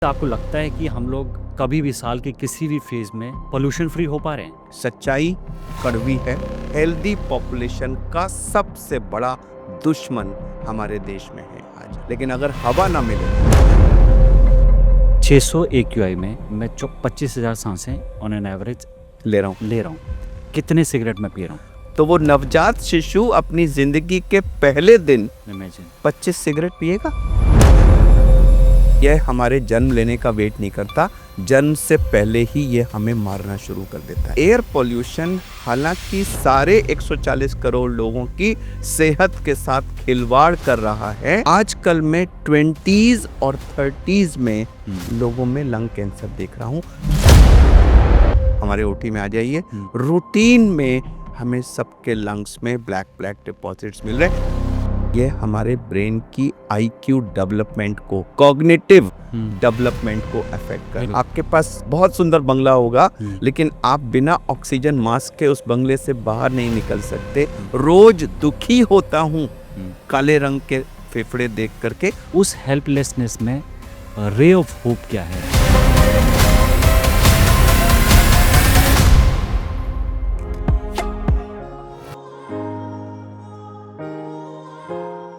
आपको लगता है कि हम लोग कभी भी साल के किसी भी फेज में पोल्यूशन फ्री हो पा रहे हैं? सच्चाई कड़वी है। हेल्दी पॉपुलेशन का सबसे बड़ा दुश्मन हमारे देश में है आज। लेकिन अगर हवा ना मिले 600 AQI में मैं 25,000 सांसें ऑन एन एवरेज ले रहा ले रहा हूँ। कितने सिगरेट मैं पी रहा हूँ? हूँ तो वो नवजात शिशु अपनी जिंदगी के पहले दिन इमेजिन। 25 सिगरेट पिएगा। यह हमारे जन्म लेने का वेट नहीं करता, जन्म से पहले ही ये हमें मारना शुरू कर देता है। एयर पोल्यूशन हालांकि सारे 140 करोड़ लोगों की सेहत के साथ खिलवाड़ कर रहा है। आजकल मैं 20s और 30s में लोगों में लंग कैंसर देख रहा हूँ। हमारे ओटी में आ जाइए, रूटीन में हमें सबके लंग्स में ब्लैक डिपॉजिट्स मिल रहे हैं। ये हमारे ब्रेन की IQ डेवलपमेंट को, कॉग्निटिव डेवलपमेंट को अफेक्ट कर। आपके पास बहुत सुंदर बंगला होगा, लेकिन आप बिना ऑक्सीजन मास्क के उस बंगले से बाहर नहीं निकल सकते। रोज दुखी होता हूँ काले रंग के फेफड़े देख करके। उस हेल्पलेसनेस में रे ऑफ होप क्या है?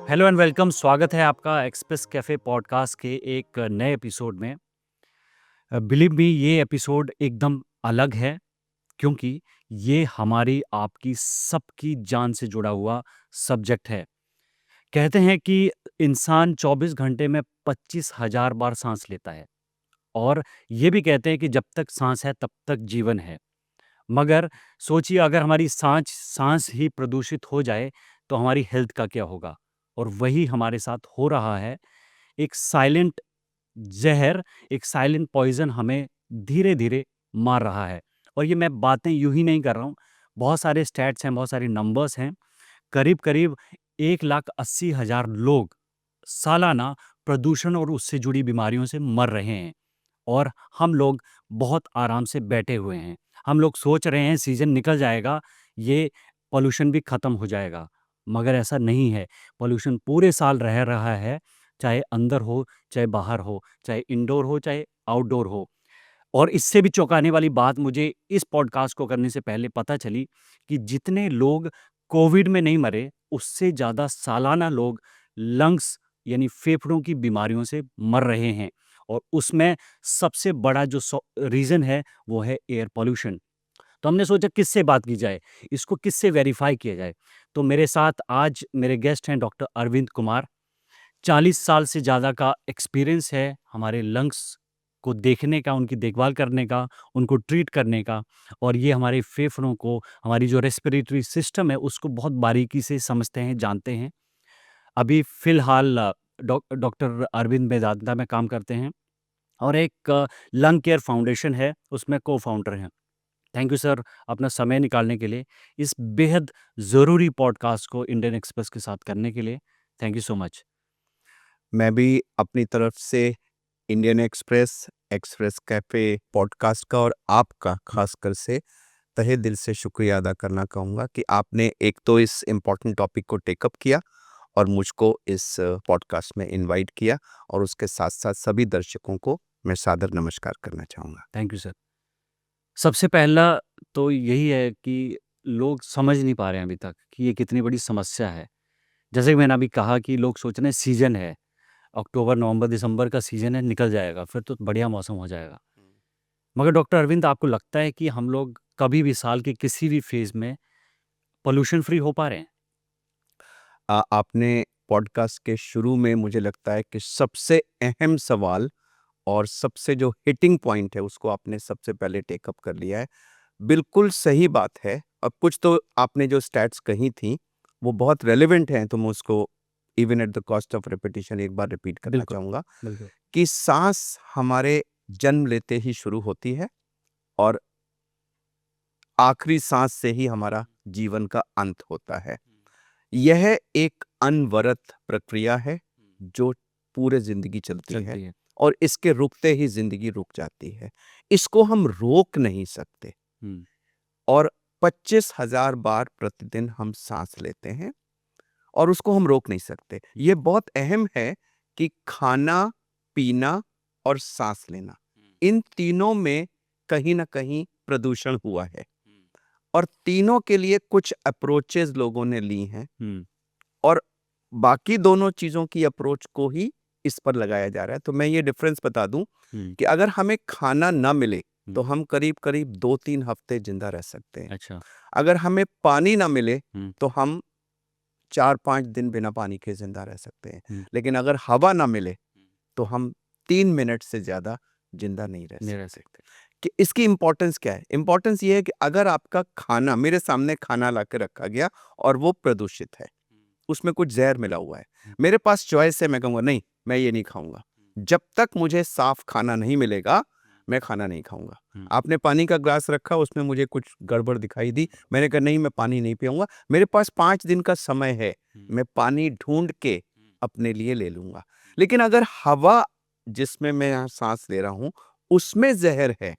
हेलो एंड वेलकम, स्वागत है आपका एक्सप्रेस कैफे पॉडकास्ट के एक नए एपिसोड में। बिलीव मी, ये एपिसोड एकदम अलग है क्योंकि ये हमारी आपकी सबकी जान से जुड़ा हुआ सब्जेक्ट है। कहते हैं कि इंसान 24 घंटे में 25,000 बार सांस लेता है और ये भी कहते हैं कि जब तक सांस है तब तक जीवन है। मगर सोचिए, अगर हमारी सांस ही प्रदूषित हो जाए तो हमारी हेल्थ का क्या होगा? और वही हमारे साथ हो रहा है। एक साइलेंट ज़हर, एक साइलेंट पॉइज़न हमें धीरे-धीरे मार रहा है। और ये मैं बातें यूँ ही नहीं कर रहा हूँ, बहुत सारे स्टैट्स हैं, बहुत सारे नंबर्स हैं। करीब-करीब 1,80,000 लोग सालाना प्रदूषण और उससे जुड़ी बीमारियों से मर रहे हैं और हम लोग बहुत आराम से बैठे हुए हैं। हम लोग सोच रहे हैं सीज़न निकल जाएगा, ये पॉल्यूशन भी ख़त्म हो जाएगा, मगर ऐसा नहीं है। पॉल्यूशन पूरे साल रह रहा है, चाहे अंदर हो, चाहे बाहर हो, चाहे इंडोर हो, चाहे आउटडोर हो। और इससे भी चौंकाने वाली बात मुझे इस पॉडकास्ट को करने से पहले पता चली कि जितने लोग कोविड में नहीं मरे, उससे ज़्यादा सालाना लोग लंग्स यानी फेफड़ों की बीमारियों से मर रहे हैं। और उसमें सबसे बड़ा जो रीज़न है, वो है एयर पॉल्यूशन। तो हमने सोचा किससे बात की जाए, इसको किससे वेरीफाई किया जाए। तो मेरे साथ आज मेरे गेस्ट हैं डॉक्टर अरविंद कुमार। 40 साल से ज़्यादा का एक्सपीरियंस है हमारे लंग्स को देखने का, उनकी देखभाल करने का, उनको ट्रीट करने का। और ये हमारे फेफड़ों को, हमारी जो रेस्पिरेटरी सिस्टम है, उसको बहुत बारीकी से समझते हैं, जानते हैं। अभी फ़िलहाल डॉक्टर अरविंद वेदांता में काम करते हैं और एक लंग केयर फाउंडेशन है, उसमें को-फाउंडर हैं। थैंक यू सर, अपना समय निकालने के लिए, इस बेहद ज़रूरी पॉडकास्ट को इंडियन एक्सप्रेस के साथ करने के लिए। Thank you so much. मैं भी अपनी तरफ से इंडियन एक्सप्रेस कैफे पॉडकास्ट का और आपका खासकर से तहे दिल से शुक्रिया अदा करना चाहूँगा कि आपने एक तो इस इम्पोर्टेंट टॉपिक को टेकअप किया और मुझको इस पॉडकास्ट में इनवाइट किया, और उसके साथ-साथ सभी दर्शकों को मैं सादर नमस्कार करना चाहूँगा। Thank you sir. सबसे पहला तो यही है कि लोग समझ नहीं पा रहे हैं अभी तक कि ये कितनी बड़ी समस्या है। जैसे कि मैंने अभी कहा कि लोग सोच रहे हैं सीज़न है, अक्टूबर, नवंबर, दिसंबर का सीज़न है, निकल जाएगा, फिर तो बढ़िया मौसम हो जाएगा। मगर डॉक्टर अरविंद, आपको लगता है कि हम लोग कभी भी साल के किसी भी फ़ेज़ में पॉल्यूशन फ्री हो पा रहे हैं? आपने पॉडकास्ट के शुरू में मुझे लगता है कि सबसे अहम सवाल और सबसे जो हिटिंग पॉइंट है उसको आपने सबसे पहले टेकअप कर लिया है। बिल्कुल सही बात है। और कुछ तो आपने जो स्टैट्स कही थी वो बहुत रेलेवेंट हैं, तो मैं उसको even at the cost of repetition एक बार रिपीट करना बिल्कुल, चाहूँगा बिल्कुल। कि सांस हमारे जन्म लेते ही शुरू होती है और आखिरी सांस से ही हमारा जीवन का अंत होता है। यह एक अनवरत प्रक्रिया है जो पूरे ज़िंदगी चलती है, चलती है। और इसके रुकते ही ज़िंदगी रुक जाती है। इसको हम रोक नहीं सकते, हुँ, और 25,000 बार प्रतिदिन हम साँस लेते हैं और उसको हम रोक नहीं सकते। ये बहुत अहम है कि खाना, पीना और सांस लेना, इन तीनों में कहीं ना कहीं प्रदूषण हुआ है और तीनों के लिए कुछ अप्रोचेस लोगों ने ली हैं और बाकी दोनों चीजों की अप्रोच को ही इस पर लगाया जा रहा है। तो मैं ये डिफरेंस बता दूं कि अगर हमें खाना ना मिले तो हम करीब करीब 2-3 हफ्ते जिंदा रह सकते हैं। अच्छा। अगर हमें पानी ना मिले तो हम 4-5 दिन बिना पानी के जिंदा रह सकते हैं। लेकिन अगर हवा ना मिले तो हम 3 मिनट से ज्यादा जिंदा नहीं रह सकते। कि इसकी इंपॉर्टेंस क्या है? इंपॉर्टेंस ये है कि अगर आपका खाना, मेरे सामने खाना ला के रखा गया और वो प्रदूषित है, उसमें कुछ जहर मिला हुआ है, मेरे पास चॉइस है, मैं कहूँगा नहीं, मैं ये नहीं खाऊंगा। जब तक मुझे साफ खाना नहीं मिलेगा मैं खाना नहीं खाऊंगा। आपने पानी का ग्लास रखा, उसमें मुझे कुछ गड़बड़ दिखाई दी, मैंने कहा नहीं, मैं पानी नहीं पीऊंगा, मेरे पास 5 दिन का समय है, मैं पानी ढूंढ के अपने लिए ले लूंगा। लेकिन अगर हवा जिसमें मैं यहाँ सांस ले रहा हूं उसमें जहर है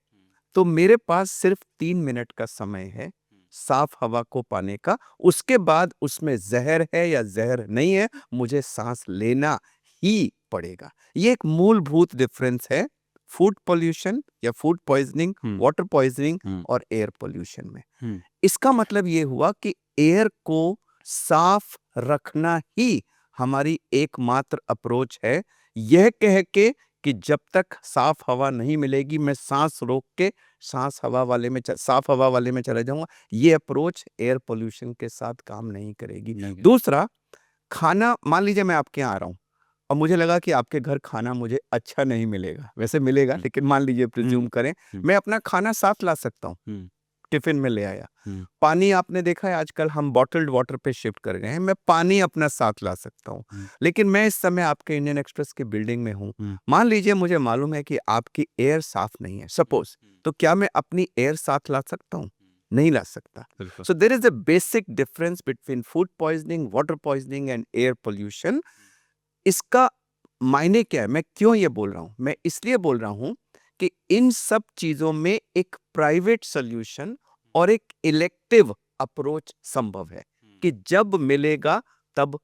तो मेरे पास सिर्फ 3 मिनट का समय है साफ हवा को पाने का, उसके बाद उसमें जहर है या जहर नहीं है, मुझे सांस लेना ही पड़ेगा। ये एक मूलभूत डिफरेंस है फूड पॉल्यूशन या फूड पॉइजनिंग, वाटर पॉइजनिंग और एयर पॉल्यूशन में। इसका मतलब ये हुआ कि एयर को साफ रखना ही हमारी एकमात्र अप्रोच है। यह कह के कि जब तक साफ हवा नहीं मिलेगी मैं सांस रोक के साफ हवा वाले में चला जाऊंगा, ये अप्रोच एयर पोल्यूशन के साथ काम नहीं करेगी। दूसरा, खाना, मान लीजिए मैं आपके यहाँ आ रहा हूँ और मुझे लगा कि आपके घर खाना मुझे अच्छा नहीं मिलेगा, वैसे मिलेगा लेकिन मान लीजिए प्रिज्यूम करें, मैं अपना खाना साथ ला सकता हूँ, टिफिन में ले आया। पानी आपने देखा है आजकल हम बॉटल्ड वाटर पे शिफ्ट कर गए हैं, मैं पानी अपना साथ ला सकता हूँ। लेकिन मैं इस समय आपके इंडियन एक्सप्रेस की बिल्डिंग में हूँ, मान लीजिए मुझे मालूम है कि आपकी एयर साफ नहीं है सपोज, तो क्या मैं अपनी एयर साथ ला सकता हूँ? नहीं ला सकता। So there is a basic difference between food poisoning, water poisoning and air pollution. इसका मायने क्या है, मैं क्यों ये बोल रहा हूँ? मैं इसलिए बोल रहा हूँ कि इन सब चीजों में एक प्राइवेट सोल्यूशन और एक इलेक्टिव अप्रोच संभव है कि जब मिलेगा तब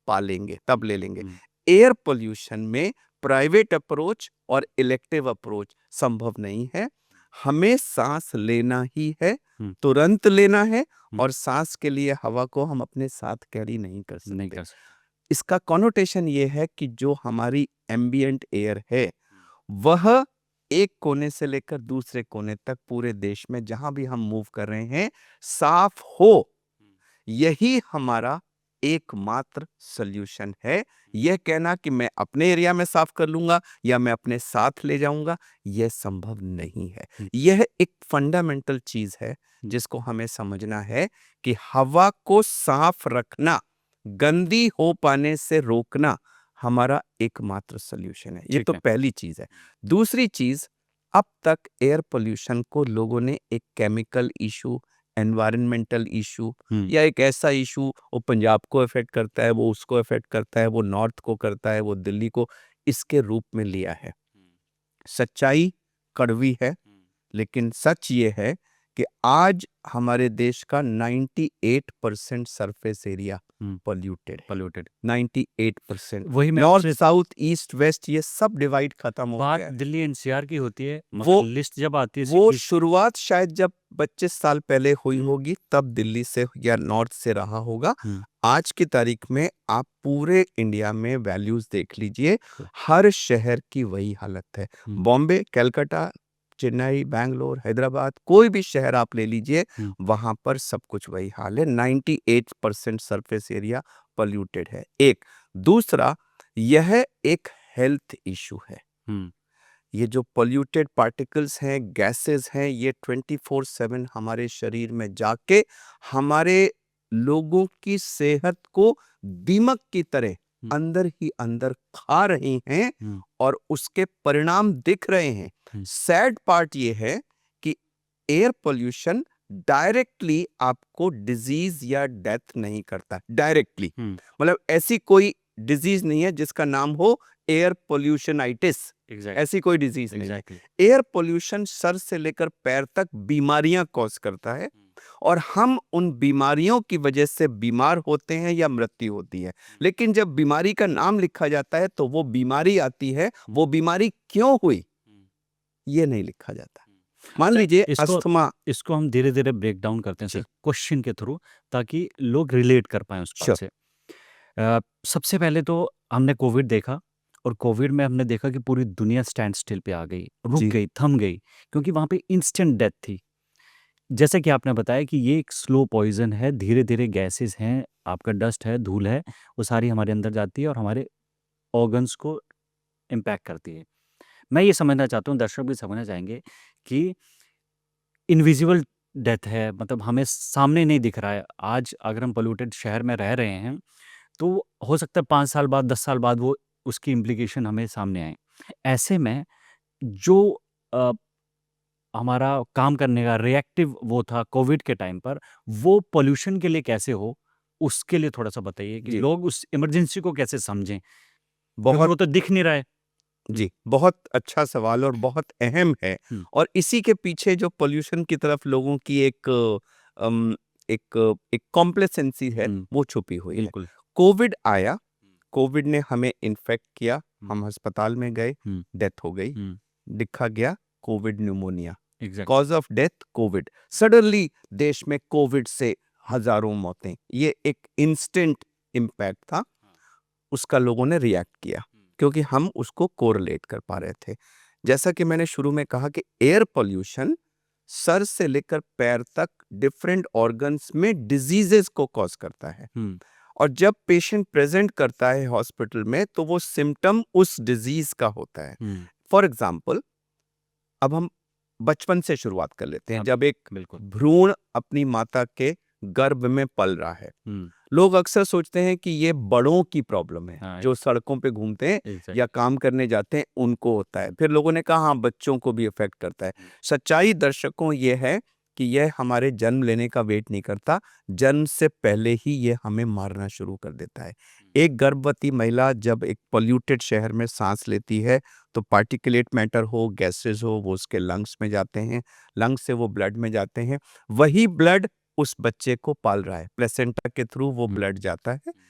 पालेंगे, तब ले लेंगे। एयर पोल्यूशन में प्राइवेट अप्रोच और इलेक्टिव अप्रोच संभव नहीं है। हमें सांस लेना ही है, तुरंत लेना है, और सांस के लिए हवा को हम अपने साथ कैरी नहीं कर सकते। इसका कॉनोटेशन ये है कि जो हमारी एम्बिएंट एयर है वह एक कोने से लेकर दूसरे कोने तक पूरे देश में जहां भी हम मूव कर रहे हैं साफ हो, यही हमारा एकमात्र सॉल्यूशन है। यह कहना कि मैं अपने एरिया में साफ कर लूंगा या मैं अपने साथ ले जाऊंगा, यह संभव नहीं है। यह एक फंडामेंटल चीज है जिसको हमें समझना है कि हवा को साफ रखना, गंदी हो पाने से रोकना हमारा एकमात्र सॉल्यूशन है। ये तो पहली चीज है। दूसरी चीज, अब तक एयर पोल्यूशन को लोगों ने एक केमिकल इशू, एनवायरमेंटल इशू या एक ऐसा इशू वो पंजाब को अफेक्ट करता है, वो उसको अफेक्ट करता है, वो नॉर्थ को करता है, वो दिल्ली को, इसके रूप में लिया है। सच्चाई कड़वी है लेकिन सच ये है कि आज हमारे देश का 98% सरफेस एरिया पॉल्यूटेड 98%। वही मैं नॉर्थ, साउथ, ईस्ट, वेस्ट ये सब डिवाइड खत्म हो बात गया है। दिल्ली एनसीआर की होती है, वो लिस्ट जब आती है वो cities- शुरुआत शायद जब 25 साल पहले हुई होगी तब दिल्ली से या नॉर्थ से रहा होगा। आज की तारीख में आप पूरे इंडिया में वैल्यूज देख लीजिए, हर शहर की वही हालत है। बॉम्बे, कलकत्ता, चेन्नई, बैंगलोर, हैदराबाद, कोई भी शहर आप ले लीजिए, वहां पर सब कुछ वही हाल है। 98% सरफेस एरिया पोल्यूटेड है। एक दूसरा, यह एक हेल्थ इशू है। ये जो पोल्यूटेड पार्टिकल्स हैं, गैसेस हैं, ये 24/7 हमारे शरीर में जाके हमारे लोगों की सेहत को दीमक की तरह अंदर ही अंदर खा रही हैं और उसके परिणाम दिख रहे हैं। सैड पार्ट ये है कि एयर पोल्यूशन डायरेक्टली आपको डिजीज या डेथ नहीं करता, डायरेक्टली। मतलब ऐसी कोई डिजीज नहीं है जिसका नाम हो एयर पोल्यूशनाइटिस, ऐसी कोई डिजीज नहीं है। एयर पोल्यूशन सर से लेकर पैर तक बीमारियां कॉज करता है। और हम उन बीमारियों की वजह से बीमार होते हैं या मृत्यु होती है। लेकिन जब बीमारी का नाम लिखा जाता है तो वो बीमारी आती है, वो बीमारी क्यों हुई ये नहीं लिखा जाता। मान अच्छा, लीजिए इसको अस्थमा। इसको हम धीरे-धीरे ब्रेक डाउन करते हैं जी, सर, क्वेश्चन के थ्रू, ताकि लोग रिलेट कर पाएँ उस बात श्योर। से। सबसे पहले तो हमने कोविड देखा, और कोविड में हमने देखा कि पूरी दुनिया स्टैंड स्टिल पे आ गई, रुक जी, गई, थम गई, क्योंकि वहाँ पे इंस्टेंट डेथ थी। जैसे कि आपने बताया कि ये एक स्लो पॉइज़न है, धीरे-धीरे गैसेज़ हैं, आपका डस्ट है, धूल है, वो सारी हमारे अंदर जाती है और हमारे ऑर्गन्स को इम्पैक्ट करती है। मैं ये समझना चाहता हूँ, दर्शक भी समझना चाहेंगे कि इनविजिबल डेथ है, मतलब हमें सामने नहीं दिख रहा है। आज अगर हम पॉल्यूटेड शहर में रह रहे हैं, तो हो सकता है 5 साल बाद, 10 साल बाद वो उसकी इम्प्लीकेशन हमें सामने आएँ। ऐसे में जो अ, हमारा काम करने का रिएक्टिव वो था कोविड के टाइम पर, वो पॉल्यूशन के लिए कैसे हो, उसके लिए थोड़ा-सा बताइए कि जी। लोग उस इमरजेंसी को कैसे समझें? क्योंकि बहुत वो तो दिख नहीं रहा है। हुँ, जी, बहुत अच्छा सवाल और बहुत अहम है। हुँ, और इसी के पीछे जो पॉल्यूशन की तरफ लोगों की अम, एक कॉम्प्लेसेंसी है, हुँ, वो छुपी हुई है। बिल्कुल। कोविड आया, कोविड ने हमें इन्फेक्ट किया, हुँ, हम अस्पताल में गए, हुँ, डेथ हो गई, हुँ, लिखा गया Covid pneumonia, exactly. Cause of death Covid. Suddenly देश में कोविड से हज़ारों मौतें, ये एक इंस्टेंट इम्पैक्ट था, हाँ, उसका लोगों ने रिएक्ट किया, हुँ, क्योंकि हम उसको कोरिलेट कर पा हुँ, रहे थे। जैसा कि मैंने शुरू में कहा कि एयर पॉल्यूशन सर से लेकर पैर तक डिफरेंट ऑर्गन्स में डिजीजेस को कॉज करता है। हुँ, और जब पेशेंट प्रेजेंट करता है हॉस्पिटल में तो वो सिम्टम उस डिजीज का होता है। हुँ, फॉर एग्जाम्पल, अब हम बचपन से शुरुआत कर लेते हैं। हाँ, जब एक बिल्कुल। भ्रूण अपनी माता के गर्भ में पल रहा है, हुँ, लोग अक्सर सोचते हैं कि ये बड़ों की प्रॉब्लम है, हाँ, जो सड़कों पे घूमते हैं या एग्ज़ैक्टली। काम करने जाते हैं उनको होता है। हुँ, फिर लोगों ने कहा हाँ, बच्चों को भी इफेक्ट करता है। हुँ, सच्चाई दर्शकों ये है कि यह हमारे जन्म लेने का वेट नहीं करता, जन्म से पहले ही ये हमें मारना शुरू कर देता है। हुँ, एक गर्भवती महिला जब एक पॉल्यूटेड शहर में सांस लेती है तो पार्टिकुलेट मैटर हो, गैसेस हो, वो उसके लंग्स में जाते हैं, लंग्स से वो ब्लड में जाते हैं, वही ब्लड उस बच्चे को पाल रहा है, प्लेसेंटा के थ्रू वो हुँ, ब्लड जाता है। हुँ,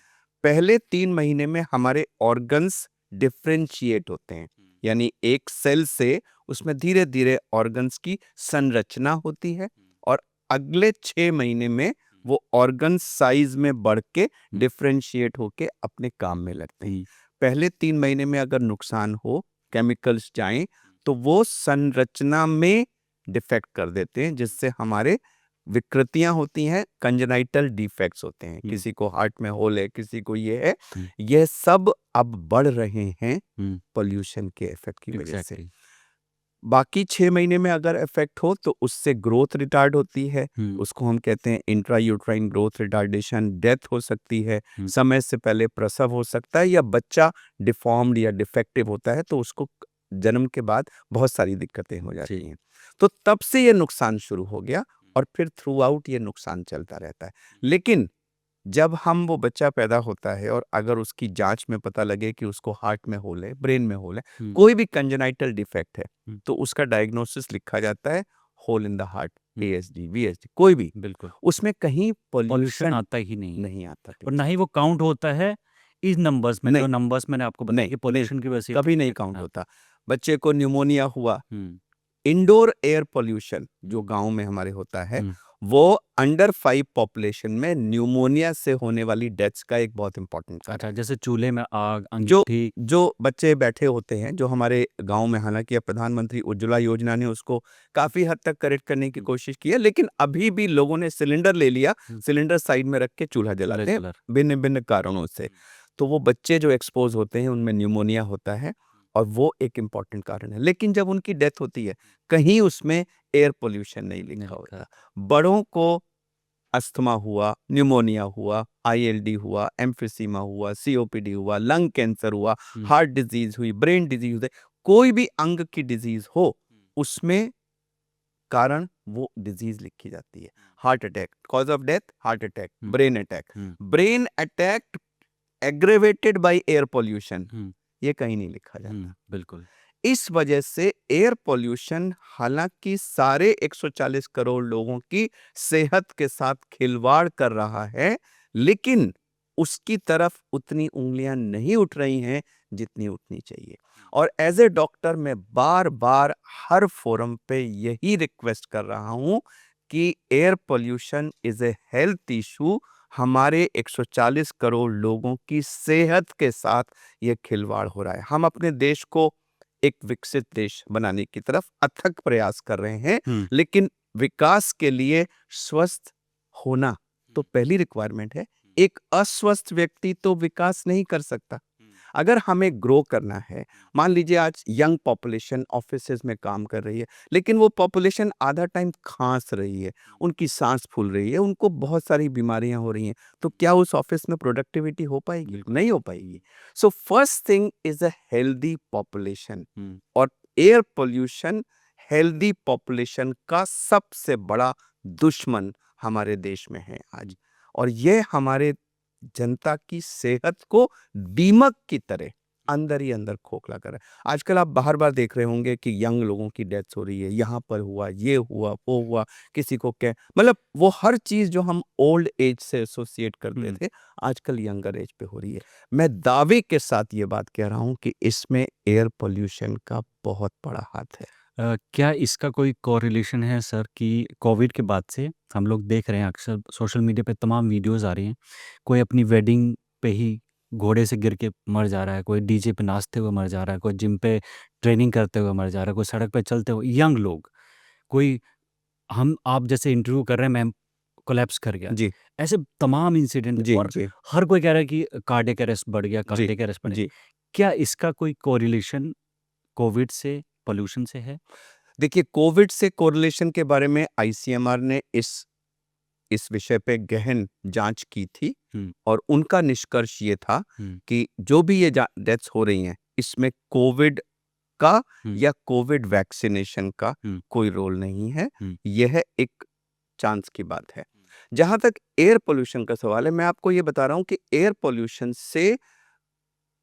पहले 3 महीने में हमारे ऑर्गन्स डिफरेंशिएट होते हैं, हुँ, यानी एक सेल से उसमें धीरे-धीरे ऑर्गन्स की संरचना होती है हुँ, और अगले 6 महीने में हुँ, वो ऑर्गन साइज में बढ़ के हुँ, डिफरेंशिएट होके अपने काम में लगते हैं। हुँ, पहले 3 महीने में अगर नुकसान हो, केमिकल्स जाएँ, तो वो संरचना में डिफेक्ट कर देते हैं, जिससे हमारे विकृतियाँ होती हैं, कंजेनाइटल डिफेक्ट्स होते हैं। हुँ, किसी को हार्ट में होल है, किसी को ये है। हुँ, ये सब अब बढ़ रहे हैं हुँ, पॉल्यूशन के इफ़ेक्ट की वजह से। एग्ज़ैक्टली। बाकी 6 महीने में अगर इफ़ेक्ट हो तो उससे ग्रोथ रिटार्ड होती है। हुँ, उसको हम कहते हैं इंट्रायूट्राइन ग्रोथ रिटार्डेशन, डेथ हो सकती है, हुँ, समय से पहले प्रसव हो सकता है या बच्चा डिफ़ॉर्म्ड या डिफेक्टिव होता है तो उसको जन्म के बाद बहुत सारी दिक्कतें हो जी। जाती हैं। तो तब से ये नुकसान शुरू हो गया और फिर थ्रू आउट ये नुकसान चलता रहता है। लेकिन जब हम वो बच्चा पैदा होता है और अगर उसकी जाँच में पता लगे कि उसको हार्ट में होल है, ब्रेन में होल है, हुँ, कोई भी कंजेनाइटल डिफेक्ट है, हुँ, तो उसका डायग्नोसिस लिखा जाता है होल इन द हार्ट, हुँ, एएसडी, वीएसडी, कोई भी। बिल्कुल। उसमें कहीं पॉल्यूशन पॉल्यूशन आता ही नहीं है, नहीं आता और ना पिक्चर ही वो काउंट होता है इन नंबर्स में, जो नहीं, नंबर्स मैंने आपको बताया नहीं, कि नहीं, पॉल्यूशन की वजह से ये कभी नहीं इफ़ेक्ट काउंट हाँ, होता। बच्चे को न्यूमोनिया हुआ, हुँ, इंडोर एयर पॉल्यूशन जो हुँ, गाँव में हमारे होता है, हुँ, वो अंडर 5 पॉपुलेशन में न्यूमोनिया से होने वाली डेथ्स का एक बहुत इम्पोर्टेंट कारण अच्छा, है। जैसे चूल्हे में आग, जो अंगीठी। जो बच्चे बैठे होते हैं, जो हमारे गाँव में, हालाँकि अब प्रधानमंत्री उज्ज्वला योजना ने उसको काफ़ी हद तक करेक्ट करने की हुँ, कोशिश की है, लेकिन अभी भी लोगों ने सिलेंडर ले लिया, हुँ, सिलेंडर साइड में रख के चूल्हा चूल्हे जलाते हैं, जला रहे। भिन्न-भिन्न कारणों से। हुँ, तो वो बच्चे जो एक्सपोज़ होते हैं, उनमें न्यूमोनिया होता है और वो एक इम्पोर्टेंट कारण है। लेकिन जब उनकी डेथ होती है, कहीं उसमें एयर पॉल्यूशन नहीं नहीं लिखा लिखा होता। रहता। बड़ों को अस्थमा हुआ, न्यूमोनिया हुआ, आईएलडी हुआ, एम्फिसीमा हुआ, सीओपीडी हुआ, लंग कैंसर हुआ, हुँ, हार्ट डिजीज़ हुई, ब्रेन डिजीज़ है, कोई भी अंग की डिजीज़ हो, हुँ, उसमें कारण वो डिजीज़ लिखी जाती है। Hmm, heart attack, cause of death heart attack, hmm, brain attack. Hmm, brain attack aggravated by air pollution, hmm, ये कहीं नहीं लिखा हुँ, जाता। बिल्कुल। इस वजह से एयर पॉल्यूशन हालांकि सारे 140 करोड़ लोगों की सेहत के साथ खिलवाड़ कर रहा है, लेकिन उसकी तरफ उतनी उंगलियां नहीं उठ रही हैं जितनी उठनी चाहिए। और एज ए डॉक्टर मैं बार बार हर फोरम पे यही रिक्वेस्ट कर रहा हूं कि air pollution is a health issue. हमारे 140 करोड़ लोगों की सेहत के साथ ये खिलवाड़ हो रहा है। हम अपने देश को एक विकसित देश बनाने की तरफ अथक प्रयास कर रहे हैं, लेकिन विकास के लिए स्वस्थ होना तो पहली रिक्वायरमेंट है। एक अस्वस्थ व्यक्ति तो विकास नहीं कर सकता। अगर हमें ग्रो करना है, मान लीजिए आज यंग पॉपुलेशन ऑफिसेज में काम कर रही है, लेकिन वो पॉपुलेशन आधा टाइम खांस रही है, उनकी सांस फूल रही है, उनको बहुत सारी बीमारियां हो रही हैं, तो क्या उस ऑफिस में प्रोडक्टिविटी हो पाएगी? नहीं हो पाएगी। So first thing is a healthy population, और एयर पोल्यूशन हेल्दी पॉपुलेशन का सबसे बड़ा दुश्मन हमारे देश में है आज, और ये हमारे जनता की सेहत को दीमक की तरह अंदर ही अंदर खोखला कर रहा है। आजकल आप बार बार देख रहे होंगे कि यंग लोगों की डेथ्स हो रही है, यहाँ पर हुआ, ये हुआ, वो हुआ, किसी को क्या, मतलब वो हर चीज जो हम ओल्ड एज से एसोसिएट करते थे आजकल यंगर एज पे हो रही है। मैं दावे के साथ ये बात कह रहा हूं कि इसमें एयर पोल्यूशन का बहुत बड़ा हाथ है। क्या इसका कोई कोरिलेशन है सर कि कोविड के बाद से हम लोग देख रहे हैं अक्सर सोशल मीडिया पे तमाम वीडियोस आ रही हैं, कोई अपनी वेडिंग पे ही घोड़े से गिर के मर जा रहा है, कोई डीजे पे नाचते हुए मर जा रहा है, कोई जिम पे ट्रेनिंग करते हुए मर जा रहा है, कोई सड़क पे चलते हुए यंग लोग, कोई हम आप जैसे इंटरव्यू कर रहे हैं मैम कोलैप्स कर गया, जी ऐसे तमाम इंसिडेंट जी और जी हर कोई कह रहा है कि कार्डियक अरेस्ट बढ़ गया, जी कार्डियक अरेस्ट बढ़ गया। जी क्या इसका कोई कोरिलेशन कोविड से पोल्यूशन से है? देखिए, कोविड से कोरिलेशन के बारे में आईसीएमआर ने इस विषय पे गहन जांच की थी, हम्म, और उनका निष्कर्ष ये था हम्म, कि जो भी ये डेथ्स हो रही हैं, इसमें कोविड का हम्म, या कोविड वैक्सीनेशन का हम्म, कोई रोल नहीं है। हम्म, यह एक चांस की बात है। जहां तक एयर पोल्यूशन का सवाल है, मैं आपको ये बता रहा हूं कि एयर पोल्यूशन से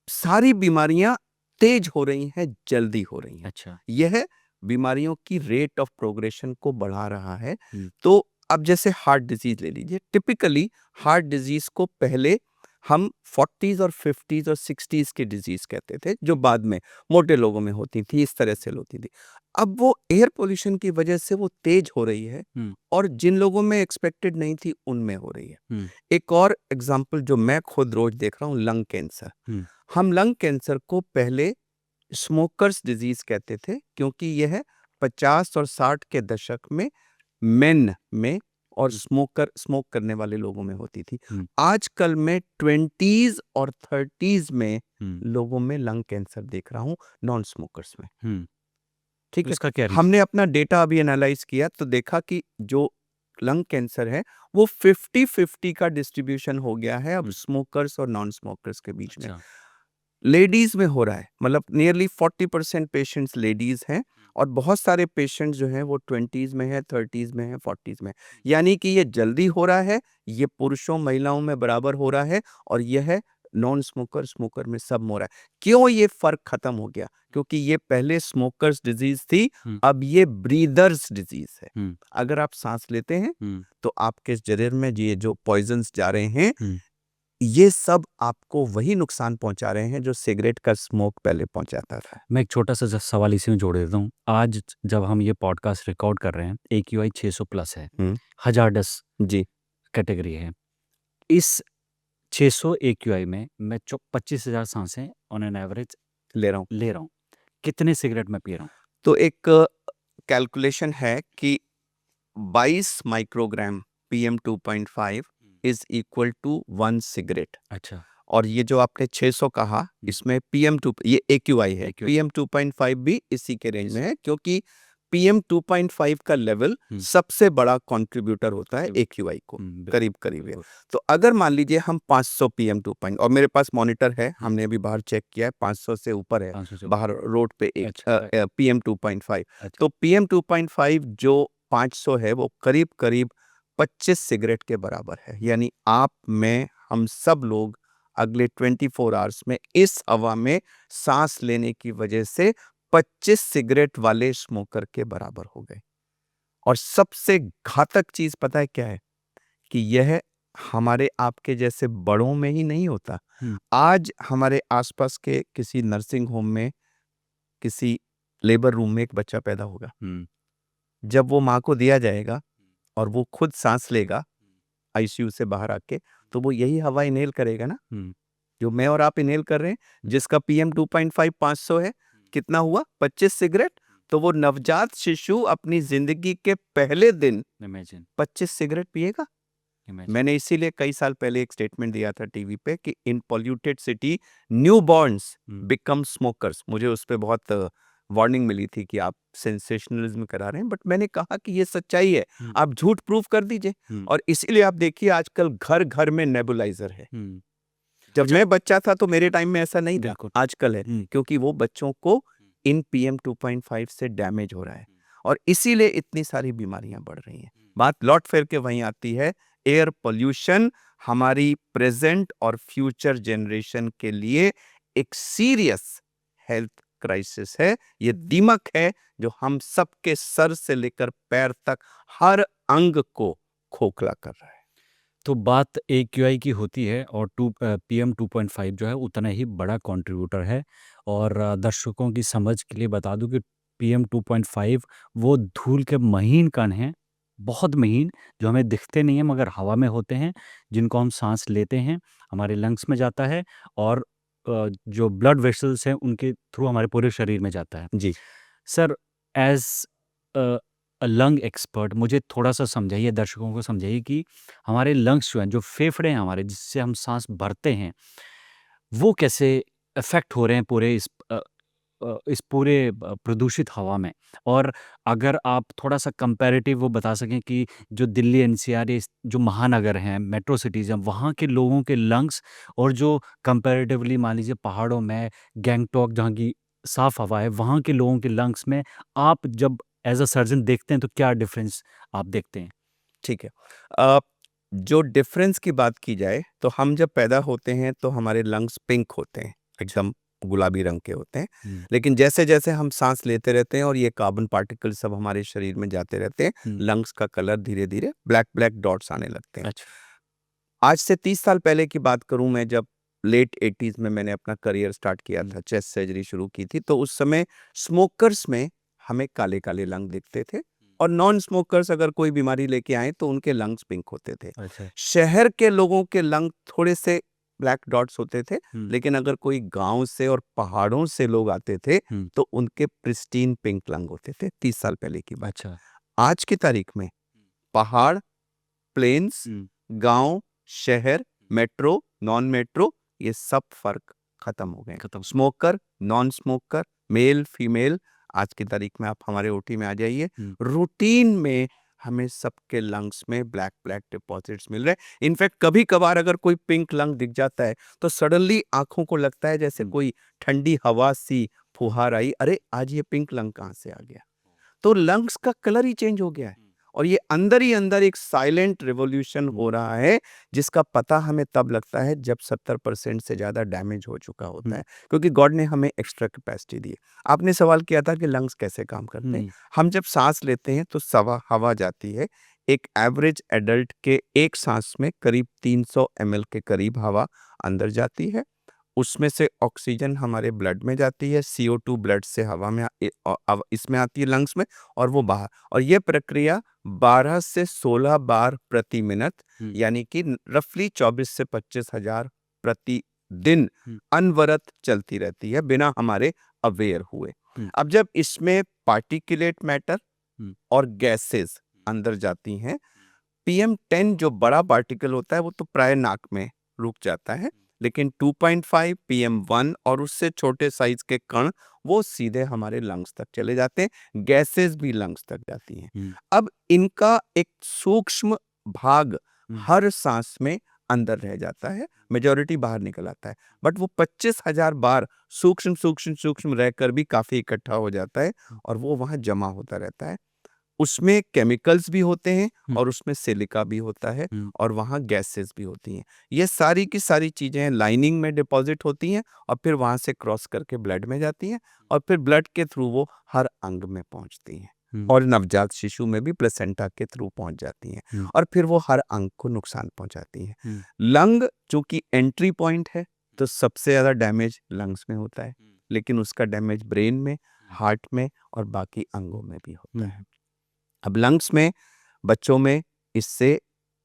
सारी बीमारियां तेज हो रही हैं, जल्दी हो रही हैं। अच्छा। यह बीमारियों की रेट ऑफ प्रोग्रेशन को बढ़ा रहा है। हुँ, तो अब जैसे हार्ट डिजीज ले लीजिए, टिपिकली हार्ट डिजीज को पहले हम 40s और 50s और 60s की डिजीज कहते थे, जो बाद में मोटे लोगों में होती थी, इस तरह से होती थी। अब वो एयर पोल्यूशन की वजह से वो तेज हो रही है, हुँ, और जिन लोगों में एक्सपेक्टेड नहीं थी उनमें हो रही है। हुँ, एक और एग्जाम्पल जो मैं खुद रोज देख रहा हूँ, लंग कैंसर। हुँ, हम लंग कैंसर को पहले स्मोकर्स डिजीज कहते थे, क्योंकि यह 50 और 60 के दशक में मेन में और हुँ, स्मोक करने वाले लोगों में होती थी। हुँ, आजकल मैं 20s और 30s में हुँ, लोगों में लंग कैंसर देख रहा हूं, नॉन स्मोकर्स में। हुँ। ठीक तो है, इसका क्या रीज़न? हमने अपना डेटा अभी एनालाइज किया तो देखा कि जो लंग कैंसर है वो 50-50 का डिस्ट्रीब्यूशन हो गया है अब हुँ, स्मोकर्स और नॉन स्मोकर्स के बीच में। अच्छा। लेडीज में हो रहा है, मतलब नियरली 40% पेशेंट्स लेडीज हैं, और बहुत सारे पेशेंट्स जो हैं वो 20s में है, 30s में है, 40s में है। यानी कि ये जल्दी हो रहा है, ये पुरुषों महिलाओं में बराबर हो रहा है, और यह है नॉन स्मोकर स्मोकर में सब में हो रहा है। क्यों ये फर्क खत्म हो गया? क्योंकि ये पहले स्मोकर्स डिजीज थी, हुँ, अब ये ब्रीदर्स डिजीज है। हुँ, अगर आप सांस लेते हैं हुँ, तो आपके शरीर में ये जो पॉइजन्स जा रहे हैं, हुँ। ये सब आपको वही नुकसान पहुंचा रहे हैं जो सिगरेट का स्मोक पहले पहुंचाता था। मैं एक छोटा-सा सवाल इसी में जोड़ देता हूँ। आज जब हम ये पॉडकास्ट रिकॉर्ड कर रहे हैं, एक्यूआई 600 प्लस है, हुँ, हज़ार्डस जी, कैटेगरी है। इस 600 एक्यूआई में मैं 25,000 सांसें ऑन एन एवरेज ले रहा हूँ। ले रहा हूँ। कितने सिगरेट मैं पी रहा हूँ? तो एक कैलकुलेशन है कि 22 microgram PM 2.5 is equal to 1 cigarette. अच्छा, और ये जो आपने 600 कहा, हुँ, इसमें पीएम 2 ये एक्यूआई है, एक्यूआई पीएम 2.5 भी इसी के रेंज में है, क्योंकि पीएम 2.5 का लेवल हुँ, सबसे बड़ा कंट्रीब्यूटर होता है बिल्कुल, एक्यूआई को, हुँ, बिल्कुल, करीब करीब है। बिल्कुल। तो अगर मान लीजिए हम 500 पीएम 2 और मेरे पास मॉनिटर है, हुँ, हमने अभी बाहर चेक किया है, 500 से ऊपर है 500 से बाहर रोड पे एक अच्छा, पीएम 2.5। अच्छा, तो पीएम 2.5 जो 500 है वो करीब करीब 25 सिगरेट के बराबर है। यानी आप, मैं, हम सब लोग अगले 24 आवर्स में इस हवा में सांस लेने की वजह से 25 सिगरेट वाले स्मोकर के बराबर हो गए। और सबसे घातक चीज पता है क्या है? कि यह हमारे आपके जैसे बड़ों में ही नहीं होता। आज हमारे आसपास के किसी नर्सिंग होम में, किसी लेबर रूम में एक बच्चा पैदा होगा। जब वो माँ को दिया जाएगा और वो खुद सांस लेगा आईसीयू से बाहर आके, तो वो यही हवा इनहेल करेगा ना, जो मैं और आप इनहेल कर रहे हैं, जिसका PM 2.5 500 है। कितना हुआ? 25 सिगरेट। तो वो नवजात शिशु अपनी जिंदगी के पहले दिन इमेजिन 25 सिगरेट पिएगा। मैंने इसीलिए कई साल पहले एक स्टेटमेंट दिया था टीवी पे कि इन polluted city new borns become smokers. मुझे उस पे बहुत वार्निंग मिली थी कि आप सेंसेशनलिज्म करा रहे हैं, बट मैंने कहा कि ये सच्चाई है, आप झूठ प्रूफ कर दीजिए। और इसीलिए आप देखिए आजकल घर घर में नेबुलाइजर है। जब मैं बच्चा था तो मेरे टाइम में ऐसा नहीं था, आजकल है, क्योंकि वो बच्चों को इन PM 2.5 से डैमेज हो रहा है और इसीलिए इतनी सारी बीमारियां बढ़ रही हैं। बात लौट फिर के वहीं आती है, एयर पोल्यूशन हमारी प्रेजेंट और फ्यूचर जनरेशन के लिए एक सीरियस हेल्थ क्राइसिस है। ये दीमक है जो हम सबके सर से लेकर पैर तक हर अंग को खोखला कर रहा है। तो बात AQI की होती है और PM 2.5 जो है उतना ही बड़ा कंट्रीब्यूटर है। और दर्शकों की समझ के लिए बता दूं कि PM 2.5 वो धूल के महीन कण हैं, बहुत महीन, जो हमें दिखते नहीं हैं मगर हवा में होते हैं, जिनको हम सांस लेते हैं, हमारे लंग्स में जाता है और जो ब्लड वेसल्स हैं उनके थ्रू हमारे पूरे शरीर में जाता है। जी। सर, एज लंग एक्सपर्ट मुझे थोड़ा सा समझाइए, दर्शकों को समझाइए कि हमारे लंग्स जो हैं, जो फेफड़े हैं हमारे, जिससे हम सांस भरते हैं, वो कैसे अफेक्ट हो रहे हैं इस पूरे प्रदूषित हवा में। और अगर आप थोड़ा सा कंपैरेटिव वो बता सकें कि जो दिल्ली NCR जो महानगर हैं, मेट्रो सिटीज़ हैं, वहाँ के लोगों के लंग्स और जो कंपैरेटिवली मान लीजिए पहाड़ों में गैंगटॉक जहाँ की साफ हवा है, वहाँ के लोगों के लंग्स में आप जब एज अ सर्जन देखते हैं तो क्या डिफरेंस आप देखते हैं? ठीक है। अ, जो डिफरेंस की बात की जाए तो हम जब पैदा होते हैं तो हमारे लंग्स पिंक होते हैं, एकदम गुलाबी रंग के होते हैं। लेकिन जैसे जैसे हम सांस लेते रहते हैं और ये कार्बन पार्टिकल सब हमारे शरीर में जाते रहते हैं, लंग्स का कलर धीरे धीरे ब्लैक ब्लैक डॉट्स आने लगते हैं। आज से 30 साल पहले की बात करूं, मैं जब लेट 80s में मैंने अपना करियर स्टार्ट किया था, चेस्ट सर्जरी शुरू की थी, तो उस समय स्मोकर्स में हमें काले काले लंग दिखते थे और नॉन स्मोकर्स अगर कोई बीमारी लेके आए तो उनके लंग्स पिंक होते थे। अच्छा। शहर के लोगों के लंग थोड़े से ब्लैक डॉट्स होते थे, लेकिन अगर कोई गांव से और पहाड़ों से लोग आते थे तो उनके प्रिस्टीन पिंक लंग होते थे। 30 साल पहले की बात। अच्छा। आज की तारीख में पहाड़, प्लेन्स, गांव, शहर, मेट्रो, नॉन मेट्रो, ये सब फर्क खत्म हो गए। Smoker, non smoker, male, female, आज की तारीख में आप हमारे ओटी में आ जाइए, रूटीन में हमें सबके लंग्स में ब्लैक ब्लैक डिपॉजिट्स मिल रहे हैं। इनफैक्ट कभी कभार अगर कोई पिंक लंग दिख जाता है तो सडनली आंखों को लगता है जैसे कोई ठंडी हवा सी फुहार आई, अरे आज ये पिंक लंग कहां से आ गया। तो लंग्स का कलर ही चेंज हो गया है और ये अंदर ही अंदर एक साइलेंट रिवॉल्यूशन हो रहा है, जिसका पता हमें तब लगता है जब 70% से ज्यादा डैमेज हो चुका होता है, क्योंकि गॉड ने हमें एक्स्ट्रा कैपेसिटी दी है। आपने सवाल किया था कि लंग्स कैसे काम करते हैं। हम जब सांस लेते हैं तो हवा जाती है। एक एवरेज एडल्ट के एक सांस में करीब 300 ml के करीब हवा अंदर जाती है। उसमें से ऑक्सीजन हमारे ब्लड में जाती है, CO2 ब्लड से हवा में इसमें आती है लंग्स में, और वो बाहर। और ये प्रक्रिया 12 से 16 बार प्रति मिनट, यानी कि रफली 24 से 25 हजार प्रति दिन अनवरत चलती रहती है बिना हमारे अवेयर हुए। अब जब इसमें पार्टिकुलेट मैटर और गैसेस अंदर जाती हैं, PM10 जो बड़ा पार्टिकल होता है वो तो प्राय नाक में रुक जाता है, लेकिन 2.5 PM1 और उससे छोटे साइज के कण वो सीधे हमारे लंग्स तक चले जाते हैं। गैसेस भी लंग्स तक जाती हैं। अब इनका एक सूक्ष्म भाग हर सांस में अंदर रह जाता है, मेजॉरिटी बाहर निकल आता है, बट वो 25,000 बार सूक्ष्म सूक्ष्म सूक्ष्म रहकर भी काफी इकट्ठा हो जाता है और वो वहां जमा होता रहता है। उसमें केमिकल्स भी होते हैं हुँ। और उसमें सिलिका भी होता है हुँ। और वहाँ गैसेस भी होती हैं। ये सारी की सारी चीज़ें लाइनिंग में डिपॉज़िट होती हैं और फिर वहाँ से क्रॉस करके ब्लड में जाती हैं और फिर ब्लड के थ्रू वो हर अंग में पहुँचती हैं हुँ। और नवजात शिशु में भी प्लेसेंटा के थ्रू पहुँच जाती हैं हुँ। और फिर वो हर अंग को नुकसान पहुँचाती हैं। हुँ। लंग चूँकि एंट्री पॉइंट है, तो सबसे ज़्यादा डैमेज लंग्स में होता है, लेकिन उसका डैमेज ब्रेन में, हार्ट में और बाकी अंगों में भी होता हुँ। है। अब लंग्स में बच्चों में इससे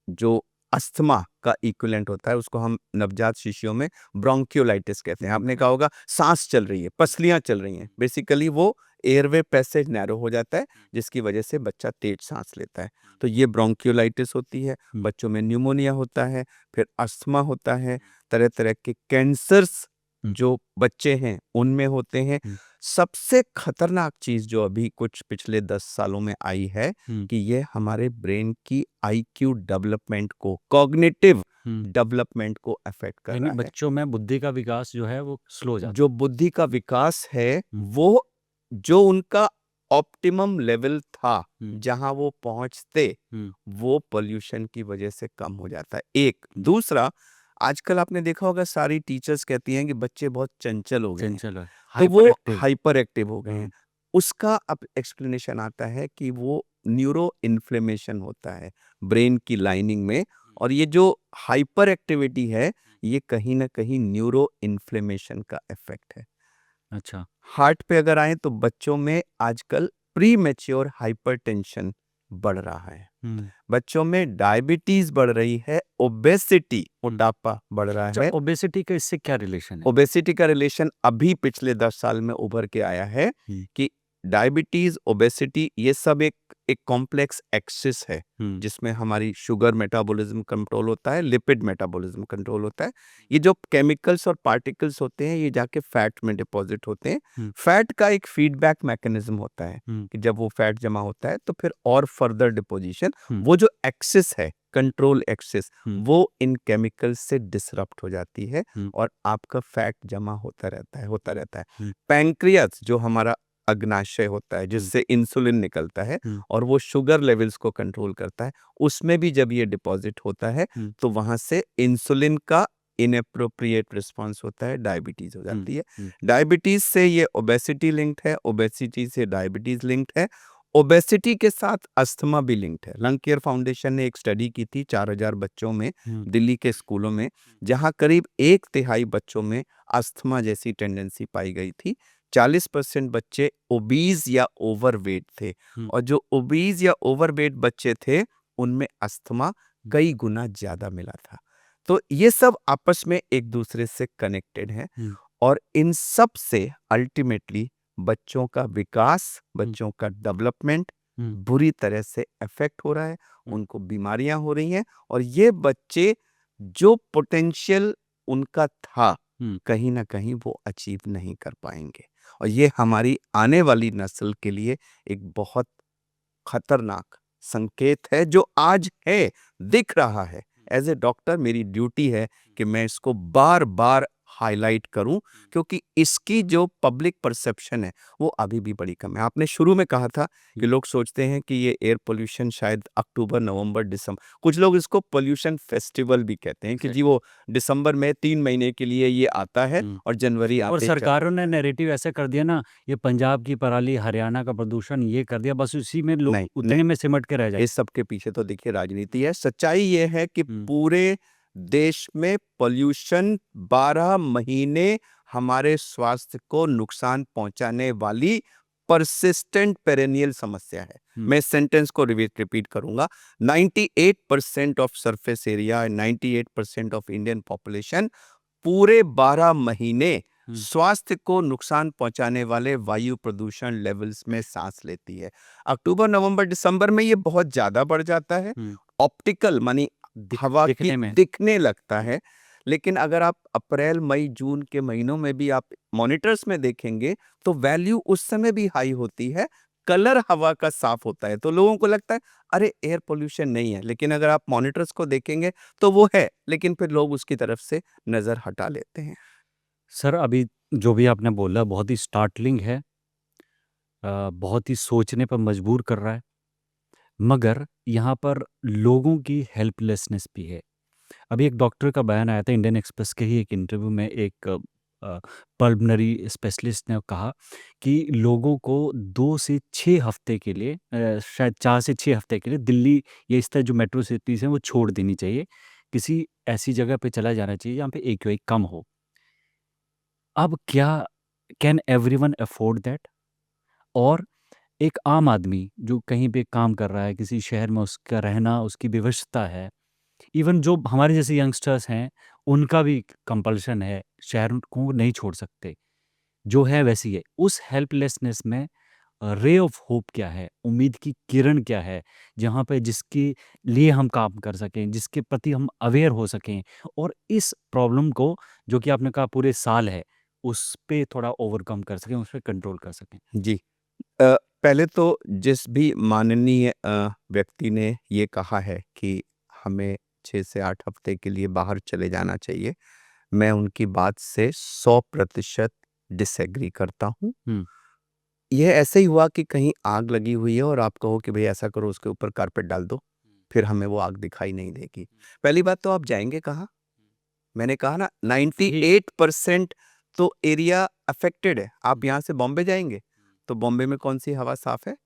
जो अस्थमा का इक्विवेलेंट होता है उसको हम नवजात शिशुओं में ब्रोंकियोलाइटिस कहते हैं। आपने कहा होगा सांस चल रही है, पसलियाँ चल रही हैं। बेसिकली वो एयरवे पैसेज नैरो हो जाता है जिसकी वजह से बच्चा तेज सांस लेता है। तो ये ब्रोंकियोलाइटिस होती है, हुँ। बच्चों में न्यूमोनिया होता है, फिर अस्थमा होता है, तरह-तरह के कैंसर्स हुँ। जो बच्चे हैं उनमें होते हैं। हुँ। सबसे खतरनाक चीज़ जो अभी कुछ पिछले 10 सालों में आई है हुँ। कि ये हमारे ब्रेन की आईक्यू डेवलपमेंट को, कॉग्निटिव हुँ। डेवलपमेंट को अफेक्ट कर यानी रहा है। बच्चों में बुद्धि का विकास जो है वो स्लो हो जाता जो बुद्धि का विकास है हुँ। वो जो उनका ऑप्टिमम लेवल था हुँ। जहां वो पहुंचते हुँ। वो पोल्यूशन की वजह से कम हो जाता है। एक दूसरा, आजकल आपने देखा होगा सारी टीचर्स कहती हैं कि बच्चे बहुत चंचल हो गए हैं, चंचल है, तो हाइपर वो एक्टिव। हाइपर एक्टिव हो गए हैं। हुँ। उसका अब एक्सप्लेनेशन आता है कि वो न्यूरो इन्फ्लेमेशन होता है ब्रेन की लाइनिंग में और ये जो हाइपर एक्टिविटी है ये कहीं ना कहीं न्यूरो इन्फ्लेमेशन का इफेक्ट है। अच्छा। हार्ट पे अगर आए तो बच्चों में आजकल प्री मैच्योर हाइपरटेंशन बढ़ रहा है, हुँ। बच्चों में डायबिटीज बढ़ रही है, ओबेसिटी मोटापा बढ़ रहा अच्छा, है। ओबेसिटी का इससे क्या रिलेशन है? ओबेसिटी का रिलेशन अभी पिछले 10 साल में उभर के आया है हुँ। कि डायबिटीज, ओबेसिटी ये सब एक एक कॉम्प्लेक्स एक्सिस है हुँ। जिसमें हमारी शुगर मेटाबॉलिज्म कंट्रोल होता है, लिपिड मेटाबॉलिज्म कंट्रोल होता है। ये जो केमिकल्स और पार्टिकल्स होते हैं ये जाके फैट में डिपॉजिट होते हैं। हुँ। फैट का एक फीडबैक मैकेनिज्म होता है हुँ। कि जब वो फैट जमा होता है तो फिर और फर्दर डिपोजिशन, हुँ। वो जो एक्सिस है, कंट्रोल एक्सिस, हुँ। वो इन केमिकल्स से डिसरप्ट हो जाती है हुँ। और आपका फैट जमा होता रहता है, होता रहता है। हुँ। पैंक्रियास जो हमारा अग्नाशय होता है जिससे इंसुलिन निकलता है हुँ। और वो शुगर लेवल्स को कंट्रोल करता है, उसमें भी जब ये डिपॉजिट होता है हुँ। तो वहां से इंसुलिन का इनएप्रोप्रिएट रिस्पांस होता है, डायबिटीज हो हुँ। जाती है। हुँ। डायबिटीज से ये ओबेसिटी लिंक्ड है, ओबेसिटी से डायबिटीज लिंक्ड है, ओबेसिटी के साथ अस्थमा भी लिंक्ड है। लंग केयर फाउंडेशन ने एक स्टडी की थी 4000 बच्चों में हुँ। दिल्ली के स्कूलों में, जहां करीब 1/3 बच्चों में अस्थमा जैसी टेंडेंसी पाई गई थी। 40% बच्चे ओबीज या ओवरवेट थे हुँ। और जो ओबीज या ओवरवेट बच्चे थे उनमें अस्थमा कई गुना ज्यादा मिला था। तो ये सब आपस में एक दूसरे से कनेक्टेड है हुँ। और इन सब से अल्टीमेटली बच्चों का विकास, बच्चों का डेवलपमेंट हुँ। बुरी तरह से अफेक्ट हो रहा है, हुँ। उनको बीमारियां हो रही हैं और ये बच्चे जो पोटेंशियल उनका था हुँ। कहीं ना कहीं वो अचीव नहीं कर पाएंगे और ये हमारी आने वाली नस्ल के लिए एक बहुत खतरनाक संकेत है जो आज है, दिख रहा है। एज ए डॉक्टर मेरी ड्यूटी है कि मैं इसको बार बार हाईलाइट करूं क्योंकि इसकी जो पब्लिक परसेप्शन है वो अभी भी बड़ी कम है। आपने शुरू में कहा था कि लोग सोचते हैं कि ये एयर पोल्यूशन शायद अक्टूबर, नवंबर, दिसंबर, कुछ लोग इसको पोल्यूशन फेस्टिवल भी कहते हैं कि जी वो दिसंबर में 3 महीने के लिए ये आता है हुँ। और जनवरी और आते सरकारों ने नैरेटिव ऐसा कर दिया ना, ये पंजाब की पराली, हरियाणा का प्रदूषण ये कर दिया, बस उसी में लोग नहीं, उतने में सिमट के रह जाए। इस सब के पीछे तो देखिए राजनीति है। सच्चाई ये है कि हुँ। पूरे देश में पोल्यूशन 12 महीने हमारे स्वास्थ्य को नुकसान पहुंचाने वाली परसिस्टेंट पेरेनियल समस्या है। हुँ। मैं सेंटेंस को रिपीट करूंगा। 98% of surface area, 98% of Indian population पूरे 12 महीने हुँ। स्वास्थ्य को नुकसान पहुंचाने वाले वायु प्रदूषण लेवल्स में सांस लेती है। अक्टूबर, नवंबर, दिसंबर में ये बहुत ज्यादा बढ़ जाता है, हुँ। ऑप्टिकल मानी हवा की दिखने में। दिखने लगता है। लेकिन अगर आप अप्रैल, मई, जून के महीनों में भी आप मॉनिटर्स में देखेंगे तो वैल्यू उस समय भी हाई होती है, कलर हवा का साफ होता है तो लोगों को लगता है अरे एयर पोल्यूशन नहीं है, लेकिन अगर आप मॉनिटर्स को देखेंगे तो वो है, लेकिन फिर लोग उसकी तरफ से नजर हटा लेते हैं। सर, अभी जो भी आपने बोला बहुत ही स्टार्टलिंग है, बहुत ही सोचने पर मजबूर कर रहा है। मगर यहाँ पर लोगों की हेल्पलेसनेस भी है। अभी एक डॉक्टर का बयान आया था इंडियन एक्सप्रेस के ही एक इंटरव्यू में, एक पल्मनरी स्पेशलिस्ट ने कहा कि लोगों को 2 से 6 हफ्ते के लिए, शायद 4 से 6 हफ्ते के लिए दिल्ली या इस तरह जो मेट्रो सिटीज़ हैं वो छोड़ देनी चाहिए। किसी ऐसी जगह पे चला जाना चाहिए जहाँ पे एक्यूआई कम हो। अब क्या कैन एवरीवन अफोर्ड दैट? और एक आम आदमी जो कहीं पे काम कर रहा है, किसी शहर में उसका रहना, उसकी विवशता है। इवन जो हमारे जैसे यंगस्टर्स हैं, उनका भी कंपल्शन है, शहर को नहीं छोड़ सकते। जो है वैसी है। उस हेल्पलेसनेस में रे ऑफ होप क्या है? उम्मीद की किरण क्या है? जहाँ पे जिसके लिए हम काम कर सकें, जिसके प्रति हम अवेयर हो सकें और इस प्रॉब्लम को, जो कि आपने कहा पूरे साल है, उस पे थोड़ा ओवरकम कर सकें, उस पे कंट्रोल कर सकें। जी। पहले तो जिस भी माननीय व्यक्ति ने ये कहा है कि हमें 6 से 8 हफ्ते के लिए बाहर चले जाना चाहिए, मैं उनकी बात से 100% डिसएग्री करता हूँ। हुँ, ये ऐसे ही हुआ कि कहीं आग लगी हुई है और आप कहो कि भई ऐसा करो, उसके ऊपर कारपेट डाल दो, फिर हमें वो आग दिखाई नहीं देगी। पहली बात तो आप जाएँगे कहाँ? मैंने कहा ना वही 98% तो एरिया अफ़ेक्टेड है। आप यहाँ से बॉम्बे जाएँगे, तो बॉम्बे में कौन-सी हवा साफ़ है?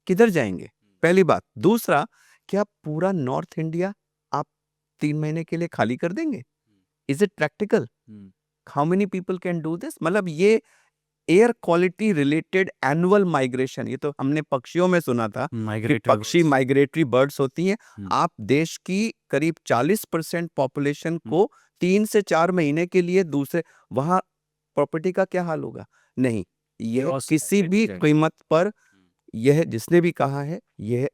किधर जाएँगे? पहली बात। दूसरा, क्या पूरा नॉर्थ इंडिया आप 3 महीने के लिए खाली कर देंगे? Is it practical? Hmm, how many people can do this? मतलब ये air quality related annual migration, ये तो हमने पक्षियों में सुना था कि माइग्रेटरी पक्षी बर्ड्स। माइग्रेटरी बर्ड्स होती हैं। हुँ, आप देश की करीब 40% पॉपुलेशन हुँ, को 3 से 4 महीने के लिए दूसरे, वहाँ प्रॉपर्टी का क्या हाल होगा? नहीं, यह क्रॉस किसी माइग्रेट भी जाएँगे। कीमत पर, हुँ, यह जिसने भी कहा है, यह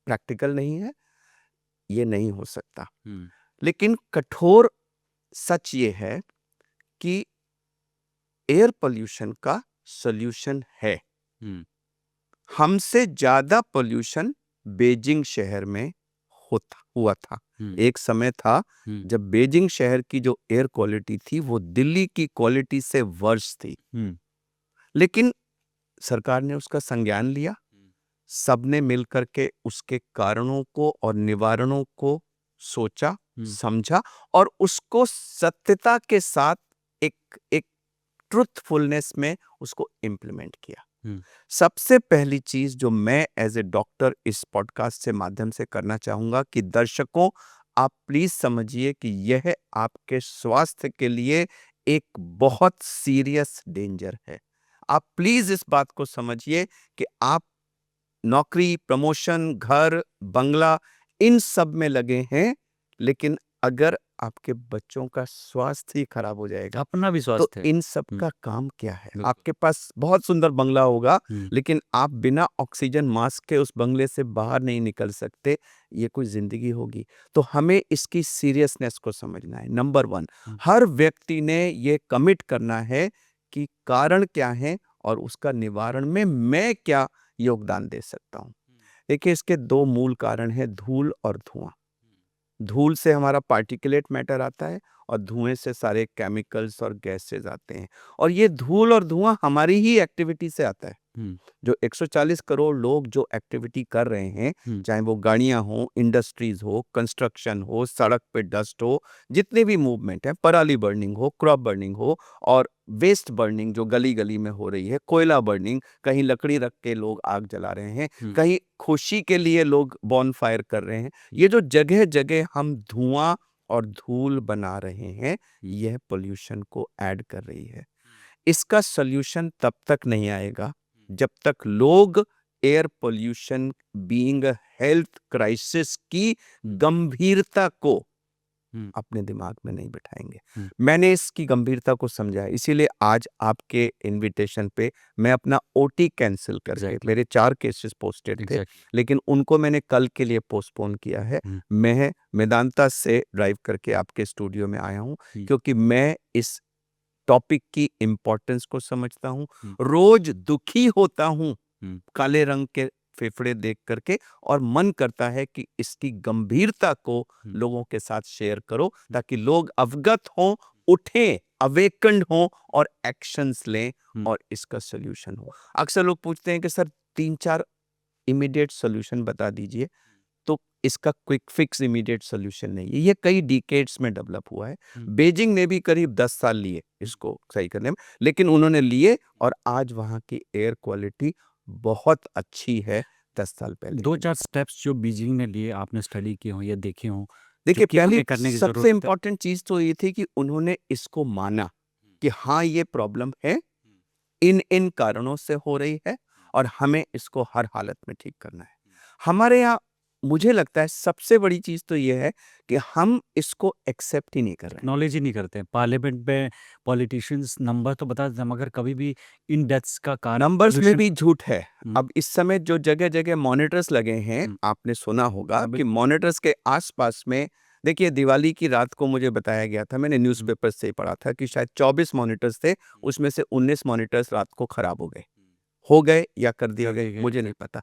प्रैक्टिकल नहीं है, ये नहीं हो सकता। हुँ, लेकिन कठोर सच ये है कि एयर पॉल्यूशन का सॉल्यूशन है। हुँ, हमसे ज़्यादा पॉल्यूशन बीजिंग शहर में होता हुआ था। हुँ, एक समय था हुँ, जब बीजिंग शहर की जो एयर क्वालिटी थी वो दिल्ली की क्वालिटी से वर्स्ट थी। हुँ, लेकिन सरकार ने उसका संज्ञान लिया, हुँ, सबने मिल कर के उसके कारणों को और निवारणों को सोचा, हुँ, समझा और उसको सत्यता के साथ एक एक ट्रुथफुलनेस में उसको इम्प्लीमेंट किया। हुँ, सबसे पहली चीज जो मैं एज ए डॉक्टर इस पॉडकास्ट से माध्यम से करना चाहूंगा कि दर्शकों, आप प्लीज समझिए कि यह आपके स्वास्थ्य के लिए एक बहुत सीरियस डेंजर है। आप प्लीज इस बात को समझिए कि आप नौकरी, प्रमोशन, घर, बंगला इन सब में लगे हैं, लेकिन अगर आपके बच्चों का स्वास्थ्य ही खराब हो जाएगा, अपना भी तो स्वास्थ्य है। इन सब हुँ, का काम क्या है? बिल्कुल। आपके पास बहुत सुंदर बंगला होगा, हुँ, लेकिन आप बिना ऑक्सीजन मास्क के उस बंगले से बाहर नहीं निकल सकते, ये कोई ज़िंदगी होगी? तो हमें इसकी सीरियसनेस को समझना है, नंबर 1। हुँ, हर व्यक्ति ने ये कमिट करना है कि कारण क्या है और उसका निवारण में मैं क्या योगदान दे सकता हूँ। देखिए, इसके 2 मूल कारण हैं, धूल और धुआँ। धूल से हमारा पार्टिकुलेट मैटर आता है और धुएँ से सारे केमिकल्स और गैसेज़ आते हैं, और ये धूल और धुआँ हमारी ही एक्टिविटी से आता है। हुँ, जो 140 करोड़ लोग जो एक्टिविटी कर रहे हैं, हुँ, चाहे वो गाड़ियाँ हों, इंडस्ट्रीज़ हो, कंस्ट्रक्शन हो, सड़क पे डस्ट हो, जितने भी मूवमेंट हैं, पराली बर्निंग हो, क्रॉप बर्निंग हो और वेस्ट बर्निंग जो गली-गली में हो रही है, कोयला बर्निंग, कहीं लकड़ी रख के लोग आग जला रहे हैं, हुँ, कहीं खुशी के लिए लोग बॉनफायर कर रहे हैं। हुँ, ये जो जगह-जगह हम धुआँ और धूल बना रहे हैं, हुँ, यह पॉल्यूशन को ऐड कर रही है। इसका सॉल्यूशन तब तक नहीं आएगा जब तक लोग air pollution being a health crisis की हुँ, गंभीरता को हुँ, अपने दिमाग में नहीं बिठाएंगे। हुँ, मैंने इसकी गंभीरता को समझा है, इसीलिए आज आपके इनविटेशन पे मैं अपना ओटी कैंसिल करके, एग्ज़ैक्टली, मेरे 4 केसेस पोस्टेड थे, एग्ज़ैक्टली। लेकिन उनको मैंने कल के लिए पोस्टपोन किया है। हुँ, मैं मेदांता से ड्राइव करके आपके स्टूडियो में आया हूँ, हुँ, क्योंकि मैं इस टॉपिक की इम्पोर्टेंस को समझता हूँ। हुँ, रोज दुखी होता हूँ हुँ, काले रंग के फेफड़े देख करके, और मन करता है कि इसकी गंभीरता को हुँ, लोगों के साथ शेयर करो हुँ, ताकि लोग अवगत हों, उठें, अवेकन्ड हों और एक्शंस लें हुँ, और इसका सॉल्यूशन हो। अक्सर लोग पूछते हैं कि सर 3-4 इमीडिएट सॉल्यूशन बता दीजिए, तो इसका क्विक फिक्स इमीडिएट सॉल्यूशन नहीं है, ये कई डिकेड्स में डेवलप हुआ है। बीजिंग ने भी करीब 10 साल लिए इसको सही करने में, लेकिन उन्होंने लिए और आज वहाँ की एयर क्वालिटी बहुत अच्छी है 10 साल पहले दो की। चार स्टेप्स जो बीजिंग ने लिए आपने स्टडी किए हों या देखे हों, देखिए, जो कि पहली हमें करने की सबसे ज़रूरत है। इम्पोर्टेंट चीज़ तो ये थी कि उन्होंने इसको माना कि हाँ, ये प्रॉब्लम है, इन कारणों से हो रही है और हमें इसको हर हालत में ठीक करना है। हमारे यहाँ मुझे लगता है सबसे बड़ी चीज़ तो ये है कि हम इसको एक्सेप्ट ही नहीं कर रहे हैं। एक्नॉलेज ही नहीं करते हैं। पार्लियामेंट में पॉलिटिशियंस नंबर तो बता देते हैं, मगर कभी भी इन डेथ्स का कारण नंबर्स में pollution- भी झूठ है। हुँ, अब इस समय जो जगह-जगह मॉनिटर्स लगे हैं, हुँ। आपने सुना होगा हाँ, कि बिल्कुल। मॉनिटर्स के आस-पास में देखिए, दिवाली की रात को मुझे बताया गया था, मैंने न्यूज़पेपर से ही पढ़ा था कि शायद 24 मॉनिटर्स थे, उसमें से 19 मॉनिटर्स रात को खराब हो गए या कर दिए कर गए, दिए गए। मुझे नहीं पता।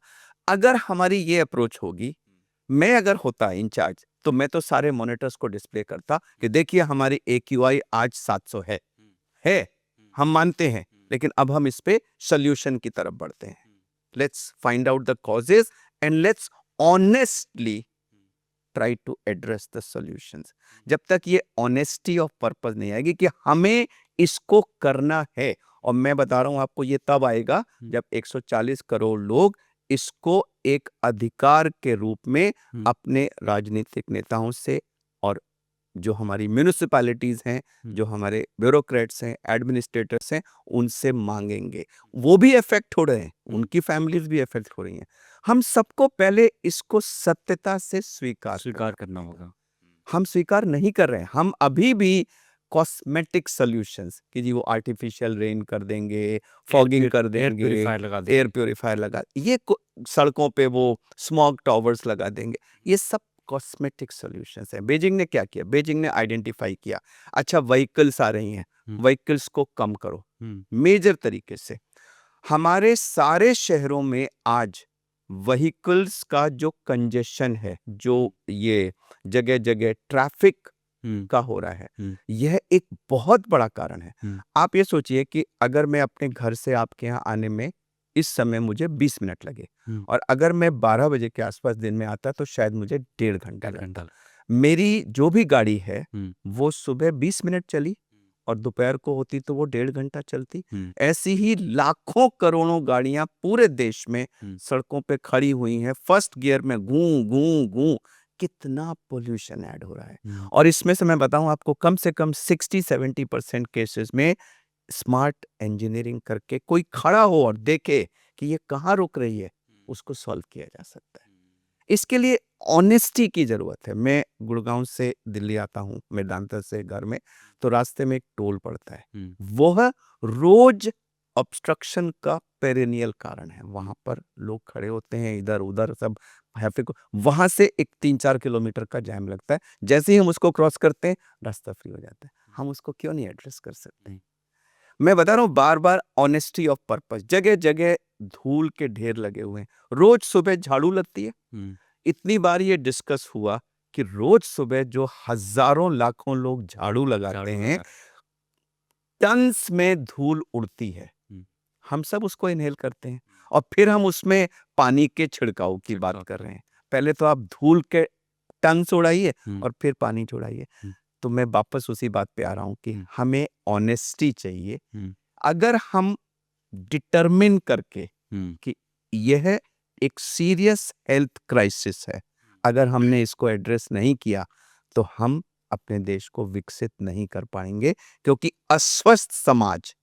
अगर हमारी ये अप्रोच होगी, मैं अगर होता इंचार्ज, तो मैं तो सारे मॉनिटर्स को डिस्प्ले करता कि देखिए हमारी एक्यूआई आज 700 है, हम मानते हैं, लेकिन अब हम इस पे सॉल्यूशन की तरफ बढ़ते हैं। Let's find out the causes and let's honestly try to address the solutions. जब तक ये ऑनेस्टी ऑफ पर्पस नहीं आएगी कि हमें इसको करना है, और मैं बता रहा हूं आपको, ये तब आएगा जब 140 करोड़ लोग इसको एक अधिकार के रूप में अपने राजनीतिक नेताओं से और जो हमारी म्यूनिसिपैलिटीज हैं, जो हमारे ब्यूरोक्रेट्स हैं, एडमिनिस्ट्रेटर्स हैं, उनसे मांगेंगे। वो भी इफेक्ट हो रहे हैं, उनकी फैमिलीज भी इफेक्ट हो रही हैं। हम सबको पहले इसको सत्यता से स्वीकार करना होगा। हम स्वीकार नहीं कर रहे हैं। हम अभी भी कॉस्मेटिक सॉल्यूशंस कि जी वो आर्टिफिशियल रेन कर देंगे, फॉगिंग कर एयर देंगे, प्यूरीफायर लगा देंगे। एयर प्यूरिफायर लगा, ये सड़कों पे वो स्मॉग टावर्स लगा देंगे, ये सब कॉस्मेटिक सॉल्यूशंस हैं। बीजिंग ने क्या किया? बीजिंग ने आइडेंटिफाई किया, अच्छा व्हीकल्स आ रही हैं, व्हीकल्स को कम करो मेजर तरीके से। हमारे सारे शहरों में आज व्हीकल्स का जो कंजेशन है, जो ये जगह-जगह ट्रैफिक का हो रहा है, यह एक बहुत बड़ा कारण है। आप ये सोचिए कि अगर मैं अपने घर से आपके यहाँ आने में इस समय मुझे 20 मिनट लगे और अगर मैं 12 बजे के आसपास दिन में आता तो शायद मुझे 1.5 घंटा लगता। मेरी जो भी गाड़ी है वो सुबह 20 मिनट चली और दोपहर को होती तो वो 1.5 घंटा चलती। ऐसी ही लाखों करोड़ों गाड़ियां पूरे देश में सड़कों पे खड़ी हुई हैं, फर्स्ट गियर में गूं गूं गूं। कितना पोल्यूशन ऐड हो रहा है। और इसमें से मैं बताऊं आपको, कम से कम 60-70% केसेस में स्मार्ट इंजीनियरिंग करके कोई खड़ा हो और देखे कि ये कहाँ रुक रही है, उसको सॉल्व किया जा सकता है। इसके लिए ऑनेस्टी की जरूरत है। मैं गुड़गांव से दिल्ली आता हूँ, मेदांता से घर में, तो रास्ते में एक टोल पड़ता है, वह रोज ऑब्स्ट्रक्शन का पेरेनियल कारण है। वहां पर लोग खड़े होते हैं, इधर उधर सब हैफिक, वहां से एक 3-4 किलोमीटर का जैम लगता है। जैसे ही हम उसको क्रॉस करते हैं, रास्ता फ्री हो जाता है। हम उसको क्यों नहीं एड्रेस कर सकते? मैं बता रहा हूं बार बार, ऑनेस्टी ऑफ पर्पस। जगह जगह धूल के ढेर लगे हुए हैं, रोज सुबह झाड़ू लगती है। इतनी बार ये डिस्कस हुआ कि रोज सुबह जो हजारों लाखों लोग झाड़ू लगाते हैं, टन्स में धूल उड़ती है, हम सब उसको इनहेल करते हैं और फिर हम उसमें पानी के छिड़काव की बात कर रहे हैं। पहले तो आप धूल के टन्स उड़ाइए और फिर पानी छोड़ाइए। तो मैं वापस उसी बात पे आ रहा हूं कि हमें ऑनेस्टी चाहिए। अगर हम डिटरमिन करके कि यह एक सीरियस हेल्थ क्राइसिस है, अगर हमने इसको एड्रेस नहीं किया तो हम अपने देश को विकसित नहीं कर पाएंगे, क्योंकि अस्वस्थ समाज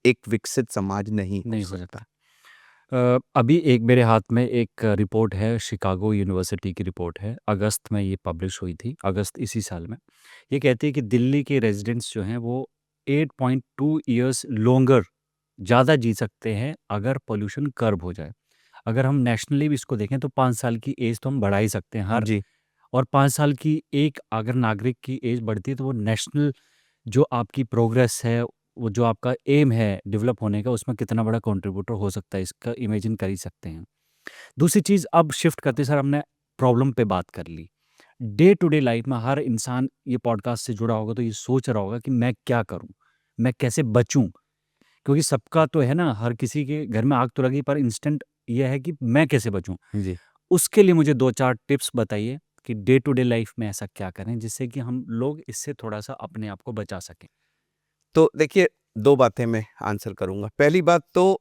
एक विकसित समाज नहीं हो सकता। अभी एक मेरे हाथ में एक रिपोर्ट है, शिकागो यूनिवर्सिटी की रिपोर्ट है, अगस्त में ये पब्लिश हुई थी, अगस्त इसी साल में। ये कहती है कि दिल्ली के रेजिडेंट्स जो हैं वो 8.2 ईयर्स लॉन्गर ज़्यादा जी सकते हैं अगर पोल्यूशन कर्ब हो जाए। अगर हम नेशनली भी इसको देखें तो 5 साल की एज तो हम बढ़ा ही सकते हैं हर, जी, और 5 साल की एक अगर नागरिक की एज बढ़ती है तो वो नेशनल जो आपकी प्रोग्रेस है, वो जो आपका एम है डेवलप होने का, उसमें कितना बड़ा कंट्रीब्यूटर हो सकता है, इसका इमेजिन कर ही सकते हैं। दूसरी चीज़, अब शिफ्ट करते सर हमने प्रॉब्लम पे बात कर ली। डे टू डे लाइफ में हर इंसान ये पॉडकास्ट से जुड़ा होगा तो ये सोच रहा होगा कि मैं क्या करूं, मैं कैसे बचूं, क्योंकि सबका तो है ना, हर किसी के घर में आग तो लगी पर इंस्टेंट ये है कि मैं कैसे बचूँ? जी। उसके लिए मुझे 2-4 टिप्स बताइए कि डे टू डे लाइफ़ में ऐसा क्या करें जिससे कि हम लोग इससे थोड़ा-सा अपने आप को बचा सकें? तो देखिए 2 बातें मैं आंसर करूँगा। पहली बात तो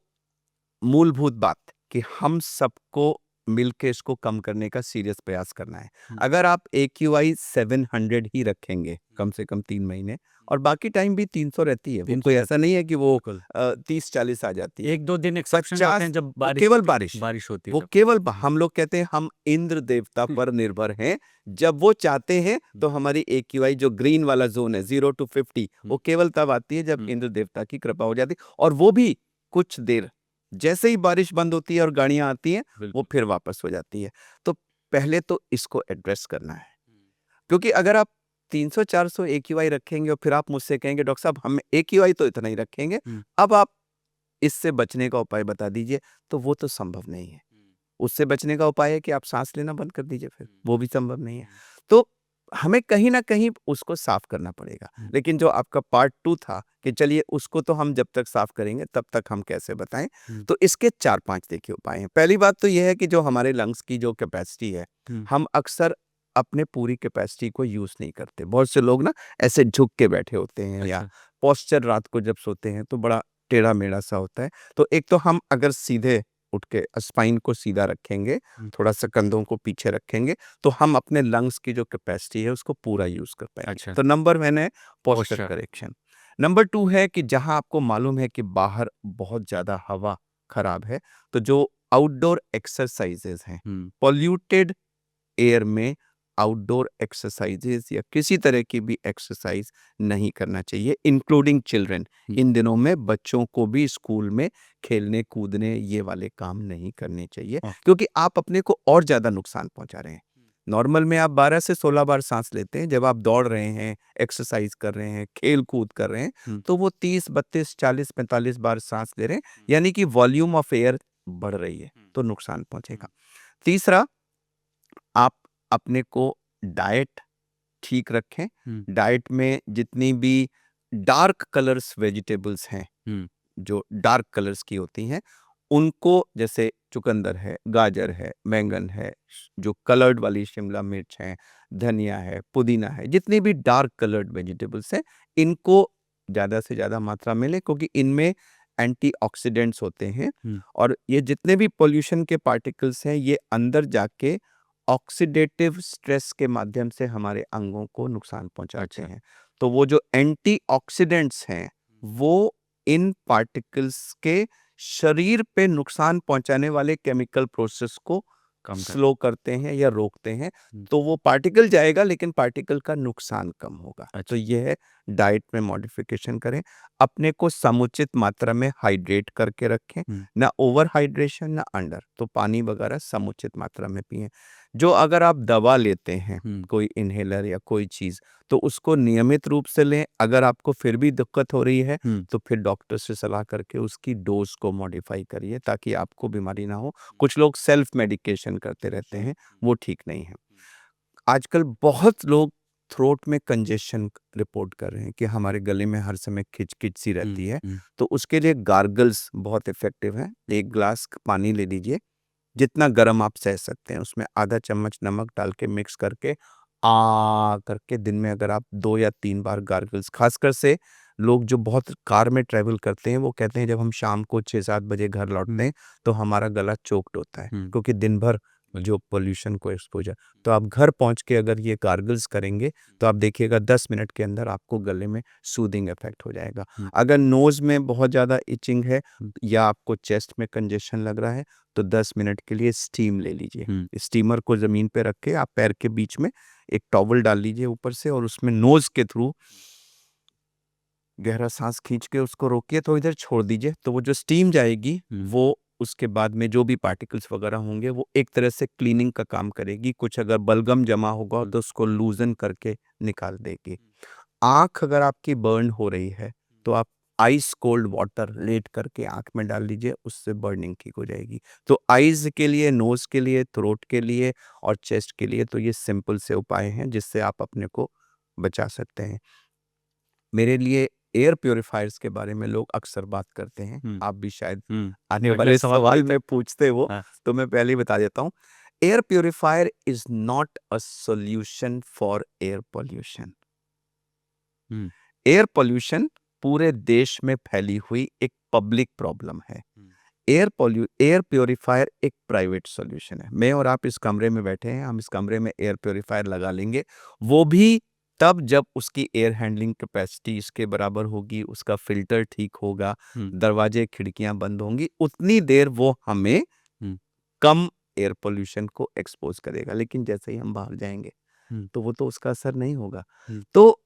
मूलभूत बात कि हम सबको मिलके इसको कम करने का सीरियस प्रयास करना है। हुँ, अगर आप एक्यूआई 700 ही रखेंगे कम से कम 3 महीने और बाकी टाइम भी 300 रहती है। वो 300 कोई रहती ऐसा नहीं है कि वो बिल्कुल। 30-40 आ जाती है। 1-2 दिन एक्सेप्शंस होते 50 हैं जब वो बारिश केवल बारिश। बारिश होती है वो तब। केवल हम लोग कहते हैं हम इंद्र देवता पर निर्भर हैं। जब वो चाहते हैं तो हमारी एक्यूआई जो ग्रीन वाला ज़ोन है 0 टू 50 वो केवल तब आती है जब हुँ। इंद्र देवता की कृपा हो जाती है और वो भी कुछ देर। जैसे ही बारिश बंद होती है और गाड़ियाँ आती हैं, वो बिल्कुल। फिर वापस हो जाती है। तो पहले तो इसको एड्रेस करना है। क्योंकि अगर आप 300-400 एक्यूआई रखेंगे और फिर आप मुझसे कहेंगे डॉक्टर साहब हम एक्यूआई तो इतना ही रखेंगे, हुँ, अब आप इससे बचने का उपाय बता दीजिए, तो वो तो संभव नहीं है। उससे बचने का उपाय है कि आप साँस लेना बंद कर दीजिए फिर, वो भी संभव नहीं है। तो हमें कहीं न कहीं उसको साफ़ करना पड़ेगा। हुँ, लेकिन जो आपका पार्ट 2 था कि चलिए उसको तो हम जब तक साफ़ करेंगे तब तक हम कैसे बताएँ? हुँ, तो इसके 4-5 देखिए उपाय हैं। पहली बात तो ये है कि जो हमारे लंग्स की जो कैपेसिटी है, हुँ। हम अक्सर अपने पूरी कैपेसिटी को यूज़ नहीं करते। बहुत से लोग ना ऐसे झुक के बैठे होते हैं या अच्छा। पोस्चर रात को जब सोते हैं तो बड़ा टेढ़ा-मेढ़ा सा होता है। तो एक तो हम अगर सीधे उठ के स्पाइन को सीधा रखेंगे, हुँ, थोड़ा-सा कंधों को पीछे रखेंगे, तो हम अपने लंग्स की जो कैपेसिटी है उसको पूरा यूज़ कर पाएँगे। अच्छा। तो नंबर 1 है पोस्चर पोस्चर। करेक्शन। नंबर 2 है कि जहाँ आपको मालूम है कि बाहर बहुत ज़्यादा हवा खराब है, तो जो आउटडोर एक्सरसाइज़ेज़ हैं, हुँ, पॉल्यूटेड एयर में आउटडोर एक्सरसाइजेज या किसी तरह की भी एक्सरसाइज नहीं करना चाहिए इंक्लूडिंग चिल्ड्रन। हुँ, इन दिनों में बच्चों को भी स्कूल में खेलने कूदने ये वाले काम नहीं करने चाहिए ओके। क्योंकि आप अपने को और ज्यादा नुकसान पहुंचा रहे हैं। नॉर्मल में आप 12 से 16 बार सांस लेते हैं जब आप दौड़ रहे हैं, एक्सरसाइज कर रहे हैं, खेल कूद कर रहे हैं, हुँ, तो वो 30 32 40 45 बार सांस ले रहे हैं, यानी कि वॉल्यूम ऑफ एयर बढ़ रही है, तो नुकसान पहुंचेगा। तीसरा, आप अपने को डाइट ठीक रखें। हुँ, डाइट में जितनी भी डार्क कलर्स वेजिटेबल्स हैं, हुँ, जो डार्क कलर्स की होती हैं, उनको जैसे चुकंदर है, गाजर है, बैंगन है, जो कलर्ड वाली शिमला मिर्च है, धनिया है, पुदीना है, जितनी भी डार्क कलर्ड वेजिटेबल्स हैं, इनको ज़्यादा से ज़्यादा मात्रा में लें क्योंकि इनमें एंटीऑक्सीडेंट्स होते हैं हुँ, और ये जितने भी पॉल्यूशन के पार्टिकल्स हैं, ये अंदर जाके ऑक्सीडेटिव स्ट्रेस के माध्यम से हमारे अंगों को नुकसान पहुंचाते अच्छा। हैं। तो वो जो एंटीऑक्सीडेंट्स हैं, वो इन पार्टिकल्स के शरीर पे नुकसान पहुंचाने वाले केमिकल प्रोसेस को कम कर स्लो करते हैं या रोकते हैं। हुँ, तो वो पार्टिकल जाएगा लेकिन पार्टिकल का नुकसान कम होगा। तो अच्छा। ये है डाइट में मॉडिफिकेशन करें। अपने को समुचित मात्रा में हाइड्रेट करके रखें, हुँ, ना ओवर हाइड्रेशन ना अंडर। तो पानी वगैरह समुचित मात्रा में पिएँ। जो अगर आप दवा लेते हैं, हुँ, कोई इन्हेलर या कोई चीज़, तो उसको नियमित रूप से लें। अगर आपको फिर भी दिक्कत हो रही है, हुँ, तो फिर डॉक्टर से सलाह करके उसकी डोज़ को मॉडिफ़ाई करिए ताकि आपको बीमारी ना हो। कुछ लोग सेल्फ मेडिकेशन करते रहते हैं, वो ठीक नहीं है। आजकल बहुत लोग थ्रोट में कंजेशन रिपोर्ट कर रहे हैं कि हमारे गले में हर समय खिच-खिच सी हुँ, रहती है, हुँ, तो उसके लिए गार्गल्स बहुत इफ़ेक्टिव हैं। 1 ग्लास पानी ले लीजिए, जितना गर्म आप सह सकते हैं, उसमें आधा चम्मच नमक डाल के मिक्स करके करके दिन में अगर आप 2 या 3 बार गार्गल्स, खासकर से लोग जो बहुत कार में ट्रैवल करते हैं, वो कहते हैं जब हम शाम को 6-7 बजे घर लौटते हुँ, हैं, तो हमारा गला चोक्ड होता है, हुँ, क्योंकि दिन भर जो पॉल्यूशन को एक्सपोज़र। तो आप घर पहुँच के अगर ये गार्गल्स करेंगे, तो आप देखिएगा 10 मिनट के अंदर आपको गले में सूदिंग इफ़ेक्ट हो जाएगा। हुँ, अगर नोज़ में बहुत ज़्यादा इचिंग है हुँ, या आपको चेस्ट में कंजेशन लग रहा है, तो 10 मिनट के लिए स्टीम ले लीजिए। हुँ, स्टीमर को ज़मीन पे रख के आप पैर के बीच में एक टॉवल डाल लीजिए ऊपर से और उसमें नोज़ के थ्रू गहरा साँस खींच के उसको रोकिए, थोड़ी देर छोड़ दीजिए, तो वो जो स्टीम जाएगी, हुँ, वो उसके बाद में जो भी पार्टिकल्स वगैरह होंगे, वो एक तरह से क्लीनिंग का काम करेगी। कुछ अगर बलगम जमा होगा, हुँ, तो उसको लूज़न करके निकाल देगी। आँख अगर आपकी बर्न हो रही है, तो आप आइस कोल्ड वाटर लेट करके आँख में डाल लीजिए, उससे बर्निंग ठीक हो जाएगी। तो आइज़ के लिए, नोज़ के लिए, थ्रोट के लिए और चेस्ट के लिए तो ये सिंपल से उपाय हैं, जिससे आप अपने को बचा सकते हैं। मेरे लिए एयर प्योरीफायर्स के बारे में लोग अक्सर बात करते हैं, हम्म, आप भी शायद हम्म, आने अगले वाले सवाल सवाल पे में पूछते हो, हाँ, तो मैं पहले ही बता देता हूँ। Air purifier is not a solution for air pollution. Hmm, air pollution पूरे देश में फैली हुई एक पब्लिक प्रॉब्लम है। हम्म, एयर प्योरीफायर एक प्राइवेट सॉल्यूशन है। मैं और आप इस कमरे में बैठे हैं, हम इस कमरे में एयर प्योरीफायर लगा लेंगे, वो भी तब जब उसकी एयर हैंडलिंग कैपेसिटी इसके बराबर होगी, उसका फिल्टर ठीक होगा, हम्म, दरवाजे खिड़कियां बंद होंगी, उतनी देर वो हमें हम्म, कम एयर पोल्यूशन को एक्सपोज करेगा। लेकिन जैसे ही हम बाहर जाएंगे हम्म, तो वो तो उसका असर नहीं होगा। हम्म, तो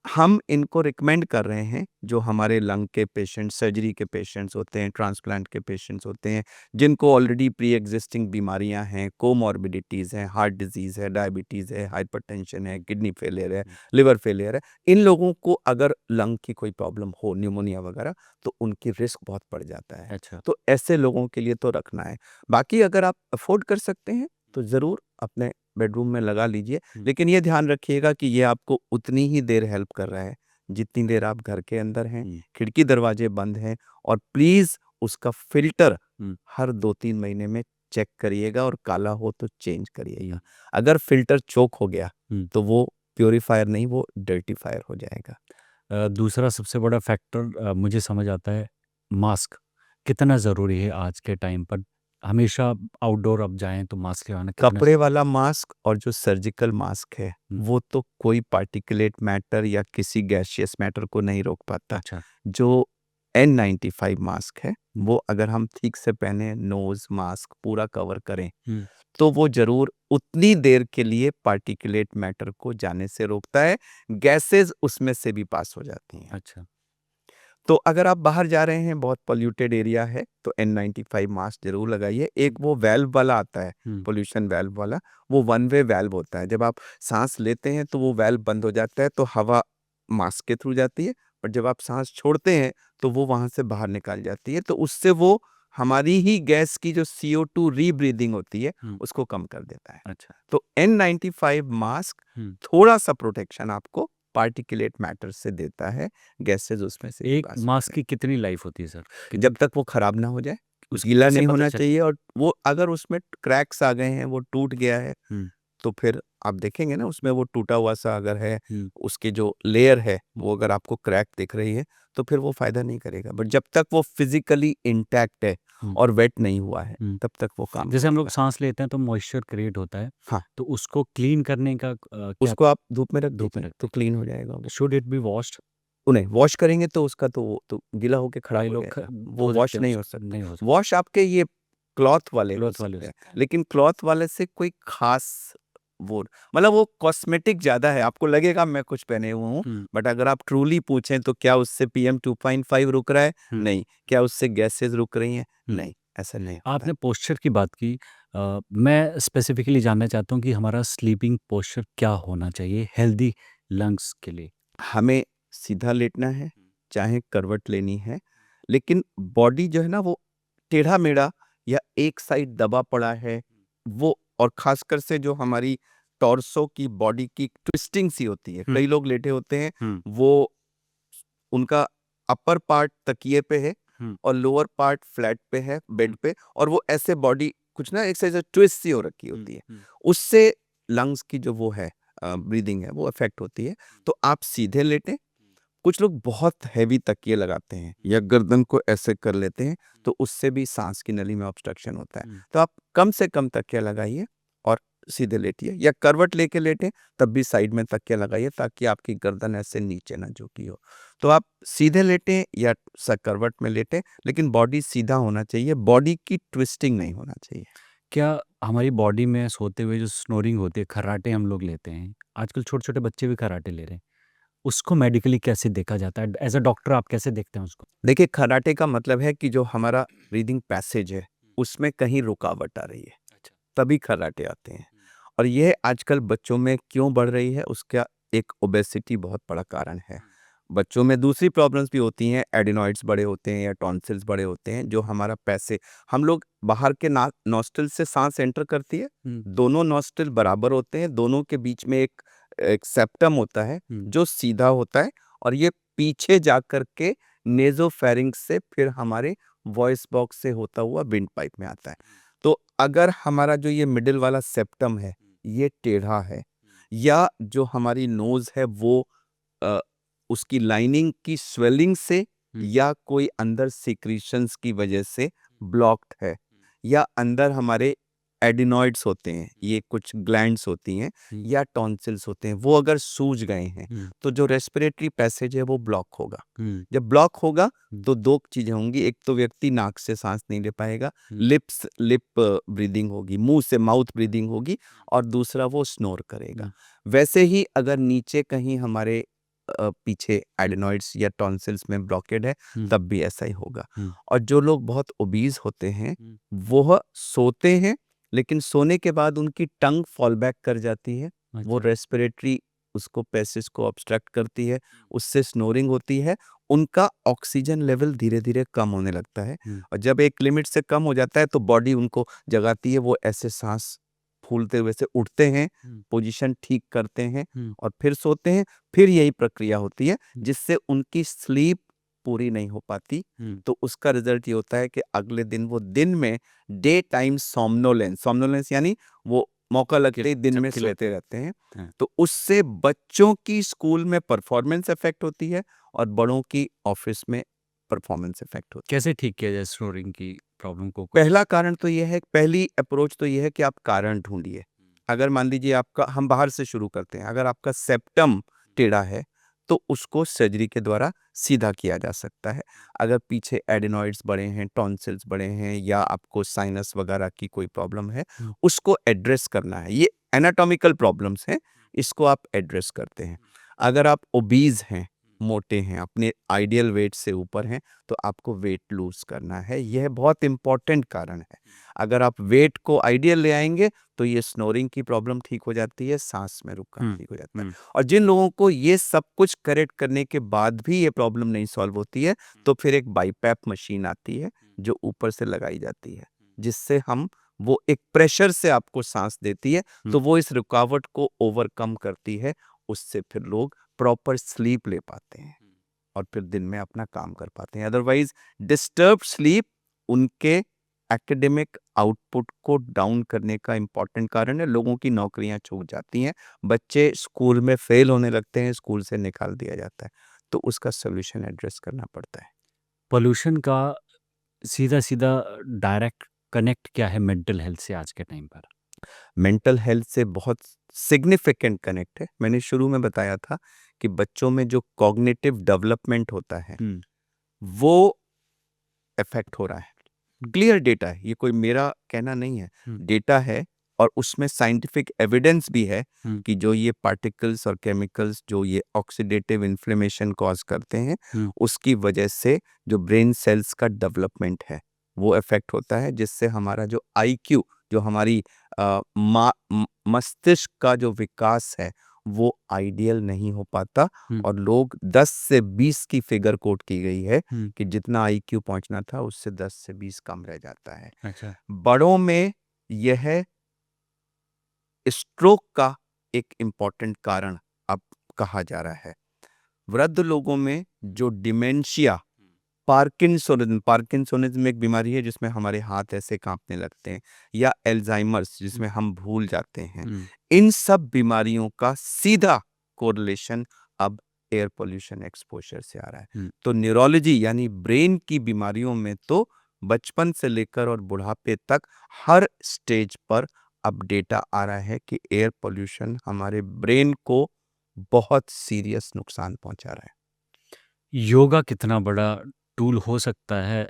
हम इनको रिकमेंड कर रहे हैं, जो हमारे लंग के पेशेंट, सर्जरी के पेशेंट्स होते हैं, ट्रांसप्लांट के पेशेंट्स होते हैं, जिनको ऑलरेडी प्री एग्जिस्टिंग बीमारियां हैं, कोमॉर्बिडिटीज़ हैं, हार्ट डिजीज़ है, डायबिटीज़ है, हाइपरटेंशन है, किडनी फेलियर है, लिवर फेलियर है। इन लोगों को अगर लंग की कोई प्रॉब्लम हो, न्यूमोनिया वगैरह, तो उनकी रिस्क बहुत बढ़ जाता है। अच्छा, तो ऐसे लोगों के लिए तो रखना है। बाकी अगर आप अफोर्ड कर सकते हैं तो ज़रूर अपने बेडरूम में लगा लीजिए। लेकिन ये ध्यान रखिएगा कि ये आपको उतनी ही देर हेल्प कर रहा है जितनी देर आप घर के अंदर हैं, हम्म, खिड़की दरवाजे बंद हैं। और प्लीज़ उसका फ़िल्टर हम्म, हर 2-3 महीने में चेक करिएगा, और काला हो तो चेंज करिएगा। हम्म, अगर फ़िल्टर चोक हो गया हम्म। तो वो प्यूरीफायर नहीं, वो डर्टीफायर हो जाएगा। दूसरा सबसे बड़ा फैक्टर मुझे समझ आता है, मास्क कितना ज़रूरी है आज के टाइम पर। हमेशा आउटडोर अब जाएं तो मास्क लगाना कितना कपड़े वाला मास्क और जो सर्जिकल मास्क है, हम्म, वो तो कोई पार्टिकुलेट मैटर या किसी गैसियस मैटर को नहीं रोक पाता। अच्छा, जो N95 मास्क है, हम्म, वो अगर हम ठीक से पहने, नोज़ मास्क पूरा कवर करें, हम्म, तो वो ज़रूर उतनी देर के लिए पार्टिकुलेट मैटर को जाने से रोकता है, गैसेज़ उसमें से भी पास हो जाती हैं। अच्छा, तो अगर आप बाहर जा रहे हैं, बहुत पॉल्यूटेड एरिया है, तो N95 मास्क ज़रूर लगाइए। एक वो वाल्व वाला आता है, हम्म, पॉल्यूशन वाल्व वाला, वो वन वे वाल्व होता है। जब आप साँस लेते हैं तो वो वाल्व बंद हो जाता है, तो हवा मास्क के थ्रू जाती है, और जब आप साँस छोड़ते हैं तो वो वहाँ से बाहर निकल जाती है। तो उससे वो हमारी ही गैस की जो CO2 रीब्रीथिंग होती है, हम्म, उसको कम कर देता है। अच्छा, तो N95 मास्क हम्म। थोड़ा-सा प्रोटेक्शन आपको पार्टिकुलेट मैटर से देता है, गैसेज़ उसमें से भी एक पास मास्क होते हैं। की कितनी लाइफ होती है सर? जब तक वो खराब ना हो जाए, उसको गीला कैसे नहीं पता होना चले? चाहिए, और वो अगर उसमें क्रैक्स आ गए हैं, वो टूट गया है, हम्म, तो फिर आप देखेंगे ना, उसमें वो टूटा हुआ सा अगर है, हम्म, उसकी जो लेयर है, वो अगर आपको क्रैक दिख रही है, तो फिर वो फ़ायदा नहीं करेगा। बट जब तक वो फिज़िकली इंटैक्ट है हम्म, और वेट नहीं हुआ है, हम्म। तब तक वो काम जैसे हम लोग करेगा। सांस लेते हैं तो मॉइस्चर क्रिएट होता है, हाँ, तो उसको क्लीन करने का क्या उसको आप धूप में रख धूप में दीजिए, तो रखते क्लीन हो जाएगा हैं? वो। Should it be washed? उन्हें वॉश करेंगे तो उसका तो वो तो गीला होके खराब कई हो लोग जाएगा, वो धो देते वॉश हैं नहीं हो उसको, सकता। नहीं हो सकता, वॉश आपके ये क्लॉथ वाले हो क्लॉथ वाले हो सकते हैं, सकते हैं। लेकिन क्लॉथ वाले से कोई ख़ास वो मतलब वो कॉस्मेटिक ज़्यादा है, आपको लगेगा मैं कुछ पहने हुआ हूँ, हम्म, बट अगर आप ट्रूली पूछें तो क्या उससे PM 2.5 रुक रहा है? हम्म, नहीं। क्या उससे गैसेज़ रुक रही हैं? हम्म। नहीं, ऐसा नहीं होता। आपने पोस्चर की बात की, मैं स्पेसिफिकली जानना चाहता हूँ कि हमारा स्लीपिंग पोस्चर क्या होना चाहिए हेल्दी लंग्स के लिए? हमें सीधा लेटना है, चाहे करवट लेनी है, लेकिन बॉडी जो है ना वो टेढ़ा-मेढ़ा या एक साइड दबा पड़ा है, वो, और ख़ासकर से जो हमारी टॉर्सो की बॉडी की ट्विस्टिंग सी होती है। हम्म, कई लोग लेटे होते हैं, हम्म, वो उनका अपर पार्ट तकिए पे है हम्म, और लोअर पार्ट फ्लैट पे है, बेड हम्म, पे, और वो ऐसे बॉडी कुछ ना एक साइड से ट्विस्ट सी हो रखी हम्म, होती है। हम्म, उससे लंग्स की जो वो है ब्रीदिंग है, वो अफ़ेक्ट होती है। तो आप सीधे लेटें। कुछ लोग बहुत हैवी तकिए लगाते हैं या गर्दन को ऐसे कर लेते हैं, तो उससे भी सांस की नली में ऑब्स्ट्रक्शन होता है। हम्म। तो आप कम से कम तकिया लगाइए और सीधे लेटिए, या करवट लेके लेटें, तब भी साइड में तकिया लगाइए ताकि आपकी गर्दन ऐसे नीचे ना झुकी हो। तो आप सीधे लेटें या करवट में लेटें, लेकिन बॉडी सीधा होना चाहिए, बॉडी की ट्विस्टिंग नहीं होना चाहिए। क्या हमारी बॉडी में सोते हुए जो स्नोरिंग होती है, खर्राटे हम लोग लेते हैं, आजकल छोटे-छोटे बच्चे भी खर्राटे ले रहे हैं, उसको मेडिकली कैसे देखा जाता है? एज़ अ डॉक्टर आप कैसे देखते हैं उसको? देखिए, खर्राटे का मतलब है कि जो हमारा ब्रीदिंग पैसेज है, उसमें कहीं रुकावट आ रही है, अच्छा। तभी खर्राटे आते हैं। और ये आजकल बच्चों में क्यों बढ़ रही है, उसका एक ओबेसिटी बहुत बड़ा कारण है। बच्चों में दूसरी प्रॉब्लम्स भी होती हैं, एडिनॉइड्स बड़े होते हैं या टॉन्सिल्स बड़े होते हैं, जो हमारा पैसे, हम लोग बाहर के नॉस्ट्रिल से सांस एंटर करती है, हुँ, दोनों नॉस्ट्रिल बराबर होते हैं, दोनों के बीच में एक एक सेप्टम होता है हुँ, जो सीधा होता है, और ये पीछे जाकर के नेजोफेरिंक्स से फिर हमारे वॉइस बॉक्स से होता हुआ विंड पाइप में आता है। तो अगर हमारा जो ये मिडिल वाला सेप्टम है ये टेढ़ा है, या जो हमारी नोज है वो अ, उसकी लाइनिंग की स्वेलिंग से या कोई अंदर सिक्रीशंस की वजह से ब्लॉक्ड है, या अंदर हमारे एडिनॉइड्स होते हैं, ये कुछ ग्लैंड्स होती हैं या टॉन्सिल्स होते हैं, वो अगर सूज गए हैं तो जो रेस्पिरेटरी पैसेज है वो ब्लॉक होगा। जब ब्लॉक होगा तो दो चीजें होंगी, एक तो व्यक्ति नाक से सांस नहीं ले पाएगा, लिप ब्रीदिंग होगी, मुंह से माउथ ब्रीदिंग होगी, और दूसरा वो स्नोर करेगा। वैसे ही अगर नीचे कहीं हमारे पीछे एडेनॉइड्स या टॉन्सिल्स में ब्लॉकेड है तब भी ऐसा ही होगा। और जो लोग बहुत ओबीज होते हैं वो सोते हैं, लेकिन सोने के बाद उनकी टंग फॉल बैक कर जाती है, वो रेस्पिरेटरी उसको पैसेज को ऑब्स्ट्रक्ट करती है, उससे स्नोरिंग होती है, उनका ऑक्सीजन लेवल धीरे धीरे कम होने लगता है, और जब एक लिमिट से कम हो जाता है तो बॉडी उनको जगाती है, वो ऐसे सांस फूलते हुए से उठते हैं, पोजीशन ठीक करते हैं और फिर सोते हैं। फिर यही प्रक्रिया होती है जिससे उनकी स्लीप पूरी नहीं हो पाती, तो उसका रिजल्ट ये होता है कि अगले दिन वो दिन में डे टाइम सोमनोलेंस यानी वो मौका लगते ही दिन में सोते रहते हैं। तो उससे बच्चों की स्कूल में परफॉर्मेंस इफेक्ट होती है और बड़ों की ऑफिस में परफॉर्मेंस इफेक्ट होती है। कैसे ठीक किया जाए स्नोरिंग की प्रॉब्लम को? पहला कारण तो ये है, पहली अप्रोच तो ये है कि आप कारण ढूंढिए। अगर मान लीजिए आपका, हम बाहर से शुरू करते हैं, अगर आपका सेप्टम टेढ़ा है तो उसको सर्जरी के द्वारा सीधा किया जा सकता है। अगर पीछे एडेनॉइड्स बड़े हैं, टॉन्सिल्स बड़े हैं, या आपको साइनस वगैरह की कोई प्रॉब्लम है, उसको एड्रेस करना है। ये एनाटॉमिकल प्रॉब्लम्स हैं, इसको आप एड्रेस करते हैं। अगर आप ओबीज हैं, मोटे हैं, अपने आइडियल वेट से ऊपर हैं, तो आपको वेट लूज करना है। यह बहुत इंपॉर्टेंट कारण है। अगर आप वेट को आइडियल ले आएंगे तो ये स्नोरिंग की प्रॉब्लम ठीक हो जाती है, सांस में रुकना ठीक हो जाता है। और जिन लोगों को ये सब कुछ करेक्ट करने के बाद भी ये प्रॉब्लम नहीं सॉल्व होती है, तो फिर एक बाईपैप मशीन आती है जो ऊपर से लगाई जाती है, जिससे हम, वो एक प्रेशर से आपको सांस देती है, तो वो इस रुकावट को ओवरकम करती है। उससे फिर लोग प्रॉपर स्लीप ले पाते हैं और फिर दिन में अपना काम कर पाते हैं। अदरवाइज डिस्टर्ब स्लीप उनके एकेडमिक आउटपुट को डाउन करने का इंपॉर्टेंट कारण है। लोगों की नौकरियां छूट जाती हैं, बच्चे स्कूल में फेल होने लगते हैं, स्कूल से निकाल दिया जाता है, तो उसका सोल्यूशन एड्रेस करना पड़ता है। पोल्यूशन का सीधा सीधा डायरेक्ट कनेक्ट क्या है मेंटल हेल्थ से आज के टाइम पर? मेंटल हेल्थ से बहुत सिग्निफिकेंट कनेक्ट है। मैंने शुरू में बताया था कि बच्चों में जो कॉग्निटिव डेवलपमेंट होता है वो इफेक्ट हो रहा है। क्लियर डेटा है, ये कोई मेरा कहना नहीं है, डेटा है, और उसमें साइंटिफिक एविडेंस भी है कि जो ये पार्टिकल्स और केमिकल्स जो ये ऑक्सीडेटिव इन्फ्लेमेशन कॉज करते हैं, उसकी वजह से जो ब्रेन सेल्स का डेवलपमेंट है वो इफेक्ट होता है, जिससे हमारा जो आईक्यू, जो हमारी मस्तिष्क का जो विकास है वो आइडियल नहीं हो पाता। और लोग 10 से 20 की फिगर कोट की गई है कि जितना आईक्यू पहुंचना था उससे 10 से 20 कम रह जाता है। अच्छा। बड़ों में यह स्ट्रोक का एक इम्पॉर्टेंट कारण अब कहा जा रहा है। वृद्ध लोगों में जो डिमेंशिया, पार्किंसोनिज्म एक बीमारी है जिसमें हमारे हाथ ऐसे कांपने लगते हैं, या एल्जाइमर्स जिसमें हम भूल जाते हैं, इन सब बीमारियों का सीधा कोरिलेशन अब एयर पोल्यूशन एक्सपोजर से आ रहा है। तो न्यूरोलॉजी यानी ब्रेन की बीमारियों में तो बचपन से लेकर और बुढ़ापे तक हर स्टेज पर अब डेटा आ रहा है कि एयर पोल्यूशन हमारे ब्रेन को बहुत सीरियस नुकसान पहुंचा रहा है। योगा कितना बड़ा टूल हो सकता है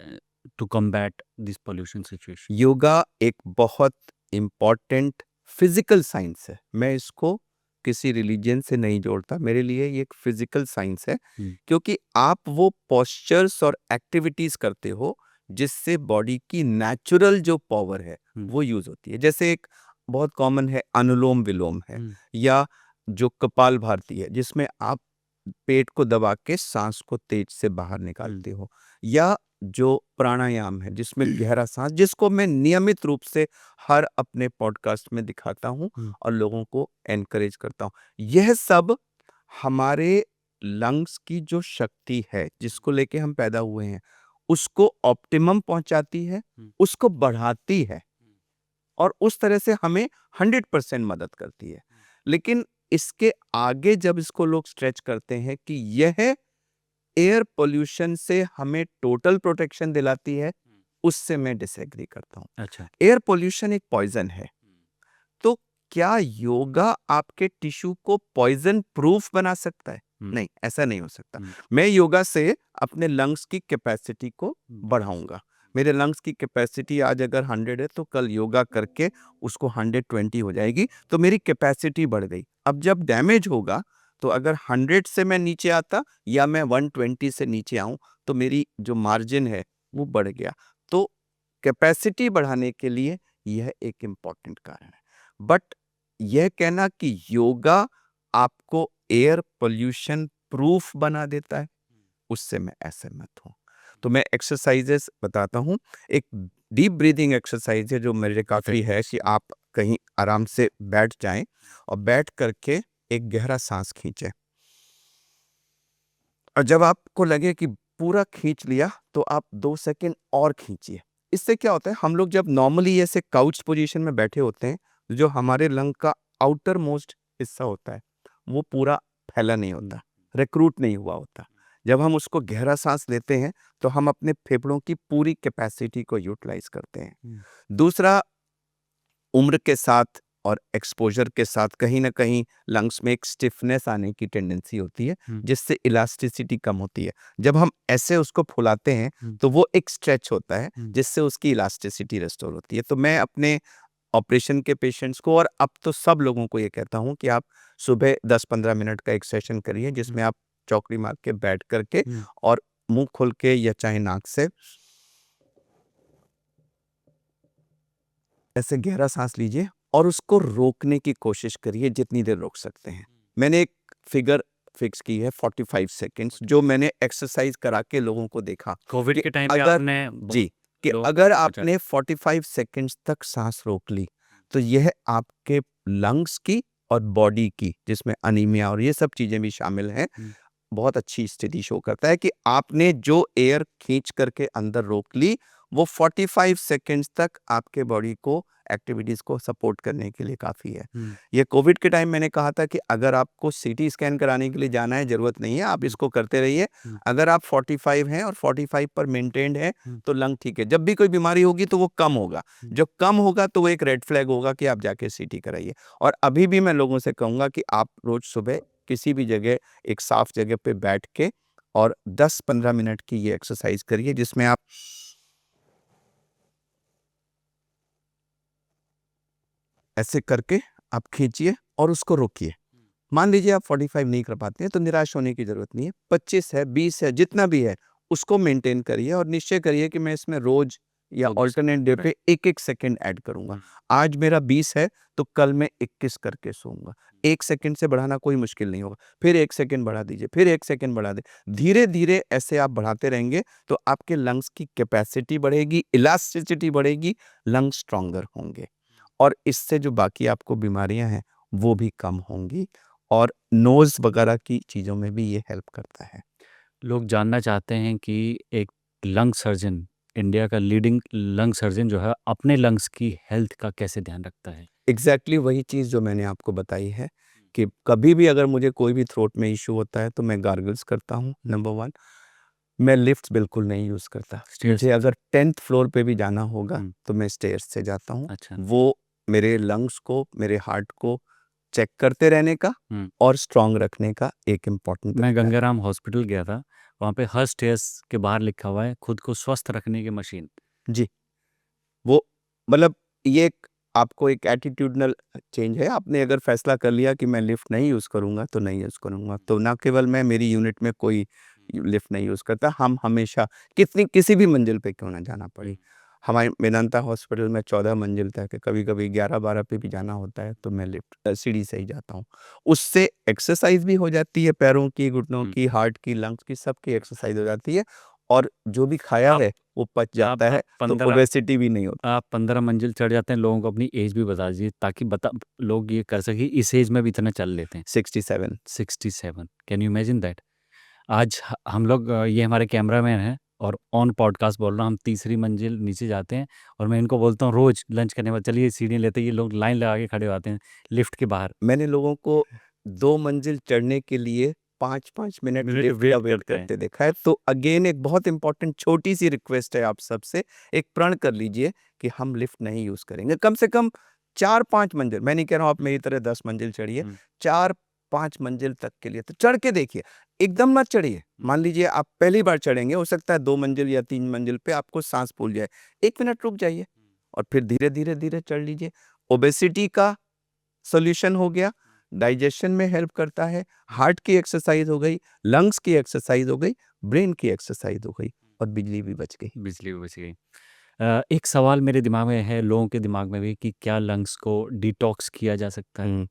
to combat this pollution situation? Yoga एक बहुत इम्पॉर्टेंट फिजिकल साइंस है। मैं इसको किसी रिलीजन से नहीं जोड़ता, मेरे लिए ये एक फिजिकल साइंस है, क्योंकि आप वो पोस्चर्स और एक्टिविटीज करते हो जिससे बॉडी की नेचुरल जो पावर है वो यूज होती है। जैसे एक बहुत कॉमन है अनुलोम विलोम है, या जो कपाल भारती है जिसमें आप पेट को दबा के सांस को तेज से बाहर निकालते हो, या जो प्राणायाम है जिसमें गहरा सांस, जिसको मैं नियमित रूप से हर अपने पॉडकास्ट में दिखाता हूं और लोगों को एनकरेज करता हूं। यह सब हमारे लंग्स की जो शक्ति है जिसको लेके हम पैदा हुए हैं उसको ऑप्टिमम पहुंचाती है, उसको बढ़ाती है और उस तरह से हमें 100% मदद करती है। लेकिन इसके आगे जब इसको लोग स्ट्रेच करते हैं कि यह एयर पोल्यूशन से हमें टोटल प्रोटेक्शन दिलाती है, उससे मैं डिसएग्री करता हूँ। अच्छा। एयर पोल्यूशन एक पॉइजन है, तो क्या योगा आपके टिश्यू को पॉइजन प्रूफ बना सकता है? नहीं, ऐसा नहीं हो सकता। मैं योगा से अपने लंग्स की कैपेसिटी को बढ़ाऊंगा। मेरे लंग्स की कैपेसिटी आज अगर 100 है तो कल योगा करके उसको 120 हो जाएगी, तो मेरी कैपेसिटी बढ़ गई। अब जब डैमेज होगा तो अगर 100 से मैं नीचे आता या मैं 120 से नीचे आऊं तो मेरी जो मार्जिन है वो बढ़ गया। तो कैपेसिटी बढ़ाने के लिए यह एक इम्पॉर्टेंट कारण है। बट यह कहना कि योगा आपको एयर पोल्यूशन प्रूफ बना देता है, उससे मैं असहमत हूँ। तो मैं एक्सरसाइजेस बताता हूँ। एक डीप ब्रीदिंग एक्सरसाइज है जो मेरे काफ़ी है कि आप कहीं आराम से बैठ जाएं और बैठ करके एक गहरा सांस खींचें और जब आपको लगे कि पूरा खींच लिया तो आप 2 सेकंड और खींचिए। इससे क्या होता है, हम लोग जब नॉर्मली ऐसे काउच पोजीशन में बैठे होते हैं, जो हमारे लंग का आउटर मोस्ट हिस्सा होता है वो पूरा फैला नहीं होता, रिक्रूट नहीं हुआ होता। जब हम उसको गहरा सांस लेते हैं तो हम अपने फेफड़ों की पूरी कैपेसिटी को यूटिलाइज करते हैं। दूसरा, उम्र के साथ और एक्सपोजर के साथ कहीं ना कहीं लंग्स में एक स्टिफनेस आने की टेंडेंसी होती है, जिससे इलास्टिसिटी कम होती है। जब हम ऐसे उसको फुलाते हैं तो वो एक स्ट्रेच होता है जिससे उसकी इलास्टिसिटी रेस्टोर होती है। तो मैं अपने ऑपरेशन के पेशेंट्स को और अब तो सब लोगों को ये कहता हूँ कि आप सुबह 10-15 मिनट का एक सेशन करिए जिसमें आप चौकड़ी मार के बैठ करके और मुंह खोल के या चाहे नाक से ऐसे गहरा सांस लीजिए और उसको रोकने की कोशिश करिए जितनी देर रोक सकते हैं। मैंने एक फिगर फिक्स की है 45 सेकंड्स, जो मैंने एक्सरसाइज करा के लोगों को देखा कोविड कि के टाइम पे अगर आपने जी कि लोगों अगर को बचा- आपने 45 सेकंड्स तक सांस रोक ली तो यह आपके लंग्स की और बॉडी की, जिसमें अनीमिया और ये सब चीजें भी शामिल हैं, बहुत अच्छी स्थिति शो करता है कि आपने जो एयर खींच करके अंदर रोक ली वो 45 सेकंड्स तक आपके बॉडी को एक्टिविटीज को सपोर्ट करने के लिए काफी है। ये कोविड के टाइम मैंने कहा था कि अगर आपको सीटी स्कैन कराने के लिए जाना है, जरूरत नहीं है, आप इसको करते रहिए। अगर आप 45 हैं और 45 पर मेंटेन्ड है तो लंग ठीक है। जब भी कोई बीमारी होगी तो वो कम होगा, जब कम होगा तो वो एक रेड फ्लैग होगा कि आप जाके सीटी कराइए। और अभी भी मैं लोगों से कहूंगा कि आप रोज सुबह किसी भी जगह एक साफ जगह पे बैठ के और 10-15 मिनट की ये एक्सरसाइज करिए जिसमें आप ऐसे करके आप खींचिए और उसको रोकिए। मान लीजिए आप 45 नहीं कर पाते हैं तो निराश होने की जरूरत नहीं है। 25 है, 20 है, जितना भी है उसको मेंटेन करिए और निश्चय करिए कि मैं इसमें रोज या ऑल्टरनेट डे पे एक-एक सेकंड ऐड करूंगा। आज मेरा 20 है तो कल मैं 21 करके सोऊंगा। 1 सेकंड से बढ़ाना कोई मुश्किल नहीं होगा। फिर 1 सेकंड बढ़ा दीजिए, फिर 1 सेकंड बढ़ा दें। धीरे-धीरे ऐसे आप बढ़ाते रहेंगे तो आपके लंग्स की कैपेसिटी बढ़ेगी, इलास्टिसिटी बढ़ेगी, लंग्स स्ट्रॉन्गर होंगे और इससे जो बाकी आपको बीमारियां हैं वो भी कम होंगी और नोज वगैरह की चीजों में भी ये हेल्प करता है। लोग जानना चाहते हैं कि एक लंग सर्जन, इंडिया का लीडिंग लंग सर्जन जो है, अपने लंग्स की हेल्थ का कैसे ध्यान रखता है? एग्जैक्टली वही चीज जो मैंने आपको बताई है कि कभी भी अगर मुझे कोई भी थ्रोट में इश्यू होता है तो मैं गार्गल्स करता हूँ। नंबर 1, मैं लिफ्ट बिल्कुल नहीं यूज करता। स्टेयर्स मुझे अगर 10th फ्लोर पे भी जाना होगा हम्म, तो मैं स्टेयर्स से जाता हूँ। अच्छा। वो मेरे लंग्स को, मेरे हार्ट को चेक करते रहने का हम्म, और स्ट्रांग रखने का एक इम्पॉर्टेंट मैं तरीका है। गंगाराम हॉस्पिटल गया था, वहाँ पे हर स्टेयर्स के बाहर लिखा हुआ है खुद को स्वस्थ रखने की मशीन। जी, वो मतलब ये एक आपको एक एटीट्यूडनल चेंज है। आपने अगर फैसला कर लिया कि मैं लिफ्ट नहीं यूज़ करूँगा तो नहीं यूज़ करूँगा। तो ना केवल मैं, मेरी यूनिट में कोई लिफ्ट नहीं यूज़ करता। हम हमेशा कितनी किसी भी मंजिल पे क्यों ना जाना पड़े। हमारे मेदांता हॉस्पिटल में 14 मंजिल तक है, कभी-कभी 11-12 पे भी जाना होता है तो मैं लिफ्ट सीढ़ी से ही जाता हूँ। उससे एक्सरसाइज़ भी हो जाती है, पैरों की, घुटनों की, हार्ट की, लंग्स की, सबकी एक्सरसाइज़ हो जाती है और जो भी खाया आप है वो पच जाता है, तो 15 ओबेसिटी भी नहीं होती। आप 15 मंजिल चढ़ जाते हैं, लोगों को अपनी एज भी बता दीजिए ताकि लोग ये कर सके इस एज में भी इतना चल लेते हैं। 67। 67, कैन यू इमेजिन दैट? आज हम लोग ये हमारे कैमरामैन हैं और ऑन पॉडकास्ट बोल रहा हूँ, हम तीसरी मंजिल नीचे जाते हैं और मैं इनको बोलता हूँ रोज लंच करने बाद चलिए सीढ़ी लेते हैं, ये लोग लाइन लगा के खड़े होते हैं लिफ्ट के बाहर। मैंने लोगों को 2 मंजिल चढ़ने के लिए 5-5 मिनट मिनट लिफ्ट का वेट वेट करते हैं। करते देखा है। तो अगेन एक बहुत इम्पोर्टेंट छोटी-सी रिक्वेस्ट है आप सबसे, एक प्रण कर लीजिए कि हम लिफ्ट नहीं यूज़ करेंगे। कम से कम 4-5 मंजिल, मैं नहीं कह रहा हूँ आप मेरी तरह 10 मंजिल चढ़िए, 4-5 मंजिल तक के लिए तो चढ़ के देखिए, एकदम मत चढ़िए। मान लीजिए आप पहली बार चढ़ेंगे, हो सकता है 2 मंजिल या 3 मंजिल पे आपको साँस फूल जाए। 1 मिनट रुक जाइए और फिर धीरे-धीरे, धीरे चढ़ लीजिए। ओबेसिटी का सॉल्यूशन हो गया, डाइजेशन में हेल्प करता है, हार्ट की एक्सरसाइज हो गई, लंग्स की एक्सरसाइज हो गई, ब्रेन की एक्सरसाइज हो गई और बिजली भी बच गई। बिजली भी बच गई। एक सवाल मेरे दिमाग में है, लोगों के दिमाग में भी, कि क्या लंग्स को डिटॉक्स किया जा सकता है?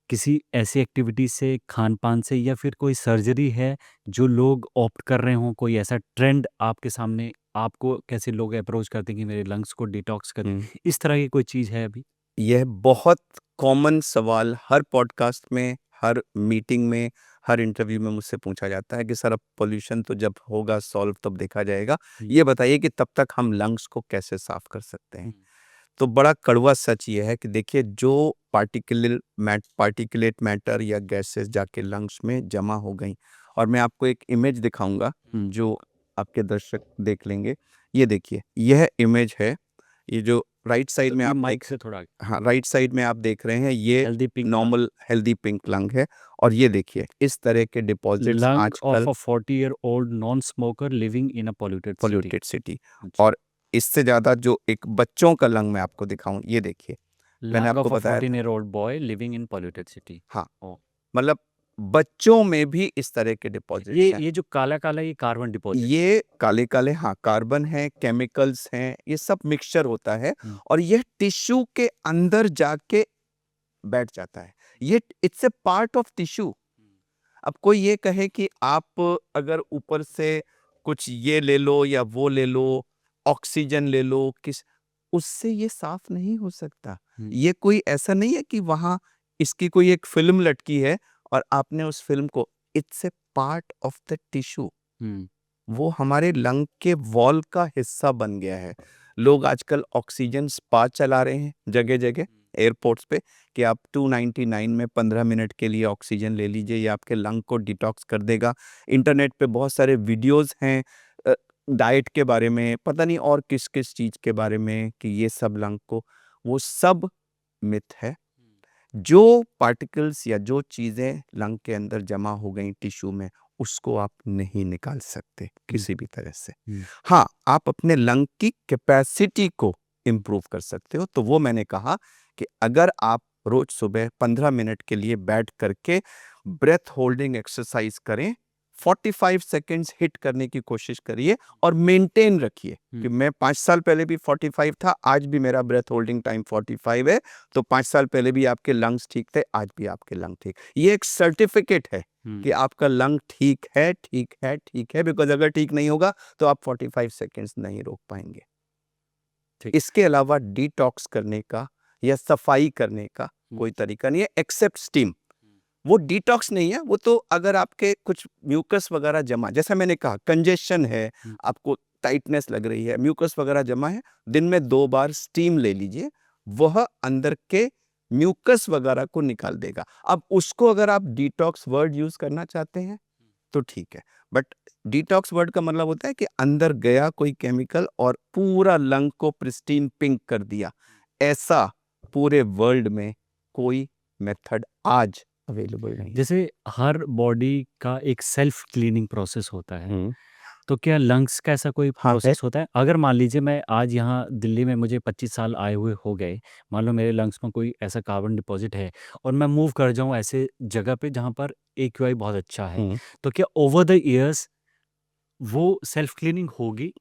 किसी ऐसी एक्टिविटी से, खान-पान से, या फिर कोई सर्जरी है जो लोग ऑप्ट कर रहे हों? कोई ऐसा ट्रेंड आपके सामने, आपको कैसे लोग अप्रोच करते हैं कि मेरे लंग्स को डिटॉक्स करें? इस तरह की कोई चीज़ है अभी? यह बहुत कॉमन सवाल हर पॉडकास्ट में, हर मीटिंग में, हर इंटरव्यू में मुझसे पूछा जाता है कि सर अब पॉल्यूशन तो जब होगा सॉल्व तब देखा जाएगा। ये बताइए कि तब तक हम लंग्स को कैसे साफ कर सकते हैं? तो बड़ा कड़वा सच ये है कि देखिए जो पार्टिकुलेट मैटर या गैसेस जाके लंग्स में जमा हो गई, और मैं आपको एक इमेज दिखाऊंगा जो आपके दर्शक देख लेंगे। ये देखिए, यह इमेज है, ये जो राइट साइड में ये आप माइक से थोड़ा आगे। हाँ, राइट साइड में आप देख रहे हैं, ये healthy pink normal healthy pink lung है। और ये देखिए इस तरह के डिपॉजिट्स लंग ऑफ आजकल अ 40-year-old non-smoker living in a polluted city. Polluted city. अच्छा। और इससे ज़्यादा जो एक बच्चों का लंग मैं आपको दिखाऊं, ये देखिए, मैंने लंग आपको ऑफ अ बताया था। 14-year-old boy living in polluted city. हाँ, ओह! मतलब बच्चों में भी इस तरह के डिपॉजिट्स हैं। ये जो काला-काला, ये कार्बन डिपॉज़िट है। ये काले-काले, हाँ, कार्बन है, केमिकल्स हैं, ये सब मिक्सचर होता है हुँ। और यह टिश्यू के अंदर जाके बैठ जाता है। ये it's a part of tissue. अब कोई ये कहे कि आप अगर ऊपर से कुछ ये ले लो या वो ले लो, ऑक्सीजन ले लो, उससे ये साफ नहीं हो सकता। ये कोई ऐसा नहीं है कि वहाँ इसकी कोई एक फ़िल्म लटकी है और आपने उस फ़िल्म को, it's a part of the tissue. Hmm. वो हमारे लंग के वॉल का हिस्सा बन गया है। लोग आजकल ऑक्सीजन स्पा चला रहे हैं जगह-जगह, एयरपोर्ट्स पे, कि आप 299 में 15 मिनट के लिए ऑक्सीजन ले लीजिए, ये आपके लंग को डिटॉक्स कर देगा। इंटरनेट पे बहुत सारे वीडियोज़ हैं डाइट के बारे में, पता नहीं और किस-किस चीज़ के बारे में, कि ये सब लंग को, वो सब मिथ है। जो पार्टिकल्स या जो चीज़ें लंग के अंदर जमा हो गई टिश्यू में, उसको आप नहीं निकाल सकते किसी भी तरह से। हाँ, आप अपने लंग की कैपेसिटी को इम्प्रूव कर सकते हो। तो वो मैंने कहा कि अगर आप रोज सुबह 15 मिनट के लिए बैठ करके ब्रेथ होल्डिंग एक्सरसाइज करें, 45 सेकंड्स हिट करने की कोशिश करिए और मेंटेन रखिए कि मैं 5 साल पहले भी 45 था, आज भी मेरा ब्रेथ होल्डिंग टाइम 45 है। तो 5 साल पहले भी आपके लंग्स ठीक थे, आज भी आपके लंग ठीक। ये एक सर्टिफिकेट है कि आपका लंग ठीक है, ठीक है, ठीक है। बिकॉज़ अगर ठीक नहीं होगा तो आप 45 सेकंड्स नहीं रोक पाएँगे। ठीक। इसके अलावा डिटॉक्स करने का या सफाई करने का कोई तरीका नहीं है एक्सेप्ट स्टीम। वो डिटॉक्स नहीं है, वो तो अगर आपके कुछ म्यूकस वगैरह जमा, जैसा मैंने कहा कंजेशन है, आपको टाइटनेस लग रही है, म्यूकस वगैरह जमा है, दिन में 2 बार स्टीम ले लीजिए, वह अंदर के म्यूकस वगैरह को निकाल देगा। अब उसको अगर आप डिटॉक्स वर्ड यूज़ करना चाहते हैं, तो ठीक है। बट डिटॉक्स वर्ड का मतलब होता है कि अंदर गया कोई केमिकल और पूरा लंग को प्रिस्टीन पिंक कर दिया। ऐसा पूरे वर्ल्ड में कोई मेथड आज अवेलेबल नहीं है। जैसे हर बॉडी का एक सेल्फ क्लीनिंग प्रोसेस होता है, हुँ। तो क्या लंग्स का ऐसा कोई हाँ, है। प्रोसेस होता है? अगर मान लीजिए मैं आज यहाँ दिल्ली में, मुझे 25 साल आए हुए हो गए, मान लो मेरे लंग्स में कोई ऐसा कार्बन डिपॉज़िट है और मैं मूव कर जाऊँ ऐसे जगह पे जहाँ पर एक्यूआई बहुत अच्छा है, हुँ। तो क्या ओवर द ईयर्स वो सेल्फ क्लीनिंग होगी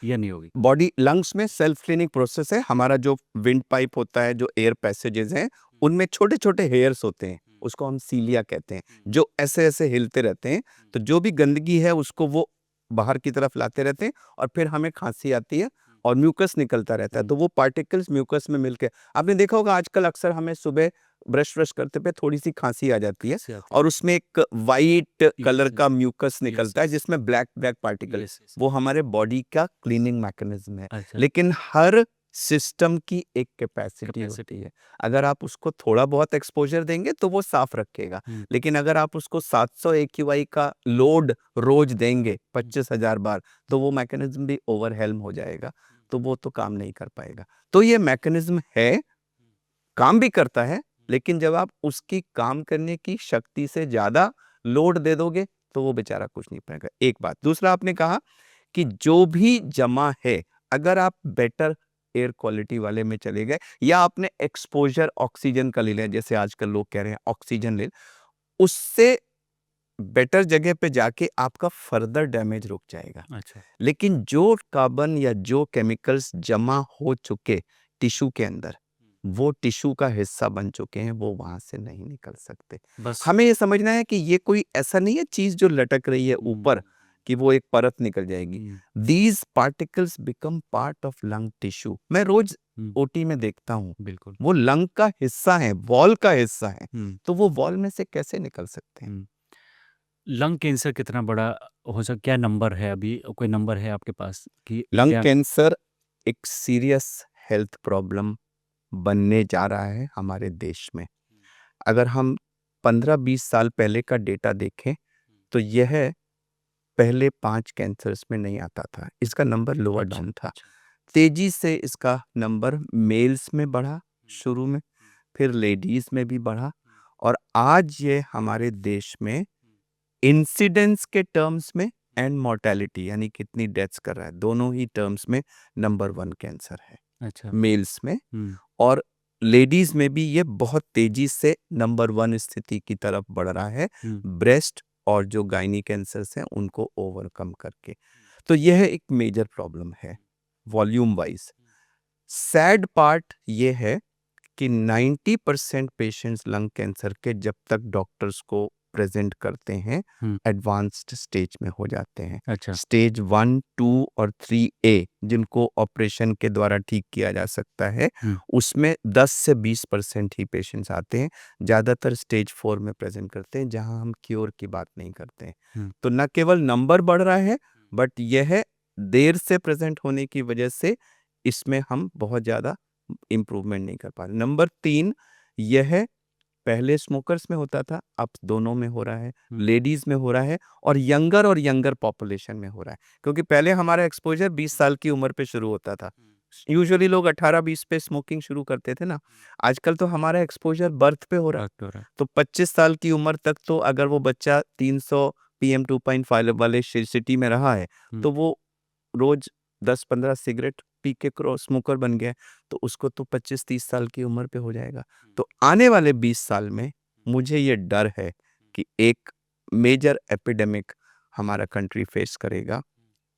या नहीं होगी? बॉडी लंग्स में सेल्फ क्लीनिंग प्रोसेस है। हमारा जो विंड पाइप होता है, जो एयर पैसेजेस हैं, उनमें छोटे-छोटे हेयर्स होते हैं, उसको हम सीलिया कहते हैं, जो ऐसे-ऐसे हिलते रहते हैं। तो जो भी गंदगी है उसको वो बाहर की तरफ लाते रहते हैं और फिर हमें खाँसी आती है और म्यूकस निकलता रहता है, तो वो पार्टिकल्स म्यूकस में मिलके, आपने देखा होगा आजकल अक्सर हमें सुबह ब्रश करते पे थोड़ी सी खांसी आ जाती है से आती और उसमें एक वाइट कलर yes, का म्यूकस निकलता है yes, जिसमें black black particle, yes, yes. वो हमारे बॉडी का क्लीनिंग मैकेनिज्म है। अच्छा लेकिन हर सिस्टम की एक कैपेसिटी होती कैपेसिटी है। अगर आप उसको थोड़ा बहुत एक्सपोजर देंगे तो वो साफ रखेगा, लेकिन अगर आप उसको 700 AQI का लोड रोज देंगे 25,000 बार, तो वो मैकेनिज्म भी ओवरहेल्म हो जाएगा, तो वो तो काम नहीं कर पाएगा। तो ये मैकेनिज्म है, काम भी करता है, लेकिन जब आप उसकी काम करने की शक्ति से ज्यादा लोड दे दोगे तो वो बेचारा कुछ नहीं पाएगा। एक बात। दूसरा, आपने कहा कि जो भी जमा है, अगर आप बेटर एयर क्वालिटी वाले में चले गए या आपने एक्सपोजर ऑक्सीजन का ले लिया, जैसे आजकल लोग कह रहे हैं ऑक्सीजन ले, उससे बेटर जगह पे जाके आपका फर्दर डैमेज रुक जाएगा। अच्छा लेकिन जो कार्बन या जो केमिकल्स जमा हो चुके टिश्यू के अंदर, वो टिश्यू का हिस्सा बन चुके हैं, वो वहां से नहीं निकल सकते। बस हमें ये समझना है कि ये कोई ऐसा नहीं है चीज जो लटक रही है ऊपर कि वो एक परत निकल जाएगी। These particles become part of lung tissue. मैं रोज ओटी में देखता हूँ, बिल्कुल वो लंग का हिस्सा है, वॉल का हिस्सा है, तो वो वॉल में से कैसे निकल सकते हैं? लंग कैंसर कितना बड़ा हो सकता, क्या नंबर है अभी, कोई नंबर है आपके पास कि लंग क्या? कैंसर एक सीरियस हेल्थ प्रॉब्लम बनने जा रहा है हमारे देश में। अगर हम 15-20 साल पहले का डेटा देखें तो यह पहले 5 कैंसर्स में नहीं आता था, इसका नंबर लोअर डाउन था। तेजी से इसका नंबर मेल्स में बढ़ा शुरू में, फिर लेडीज में भी बढ़ा, और आज ये हमारे देश में इंसिडेंस के टर्म्स में एंड मोर्टेलिटी यानी कितनी डेथ्स कर रहा है, दोनों ही टर्म्स में नंबर 1 कैंसर है अच्छा मेल्स में, और लेडीज में भी ये बहुत तेजी से नंबर 1 स्थिति की तरफ बढ़ रहा है, ब्रेस्ट और जो गायनी कैंसर्स हैं उनको ओवरकम करके। तो यह एक मेजर प्रॉब्लम है वॉल्यूम वाइज। सैड पार्ट ये है कि 90% पेशेंट्स लंग कैंसर के जब तक डॉक्टर्स को प्रेजेंट करते हैं एडवांस्ड स्टेज में हो जाते हैं। अच्छा स्टेज 1, 2 और 3A जिनको ऑपरेशन के द्वारा ठीक किया जा सकता है, उसमें 10 से 20% ही पेशेंट्स आते हैं। ज़्यादातर स्टेज 4 में प्रेजेंट करते हैं, जहां हम क्योर की बात नहीं करते हैं। तो न केवल नंबर बढ़ रहा है, बट यह देर से प्रेजेंट होने की वजह से इसमें हम बहुत ज़्यादा इम्प्रूवमेंट नहीं कर पा रहे। नंबर 3, यह पहले स्मोकर्स में होता था, अब दोनों में हो रहा है, लेडीज में हो रहा है और यंगर पॉपुलेशन में हो रहा है। क्योंकि पहले हमारा एक्सपोजर 20 साल की उम्र पे शुरू होता था, यूजुअली लोग 18-20 पे स्मोकिंग शुरू करते थे ना। आजकल तो हमारा एक्सपोजर बर्थ पे हो रहा है, तो 25 साल की उम्र तक तो अगर वो बच्चा 300 PM 2.5 वाले सिटी में रहा है, तो वो रोज 10-15 सिगरेट पी के स्मोकर बन गया, तो उसको तो 25-30 साल की उम्र पे हो जाएगा। तो आने वाले 20 साल में मुझे ये डर है कि एक मेजर एपिडेमिक हमारा कंट्री फेस करेगा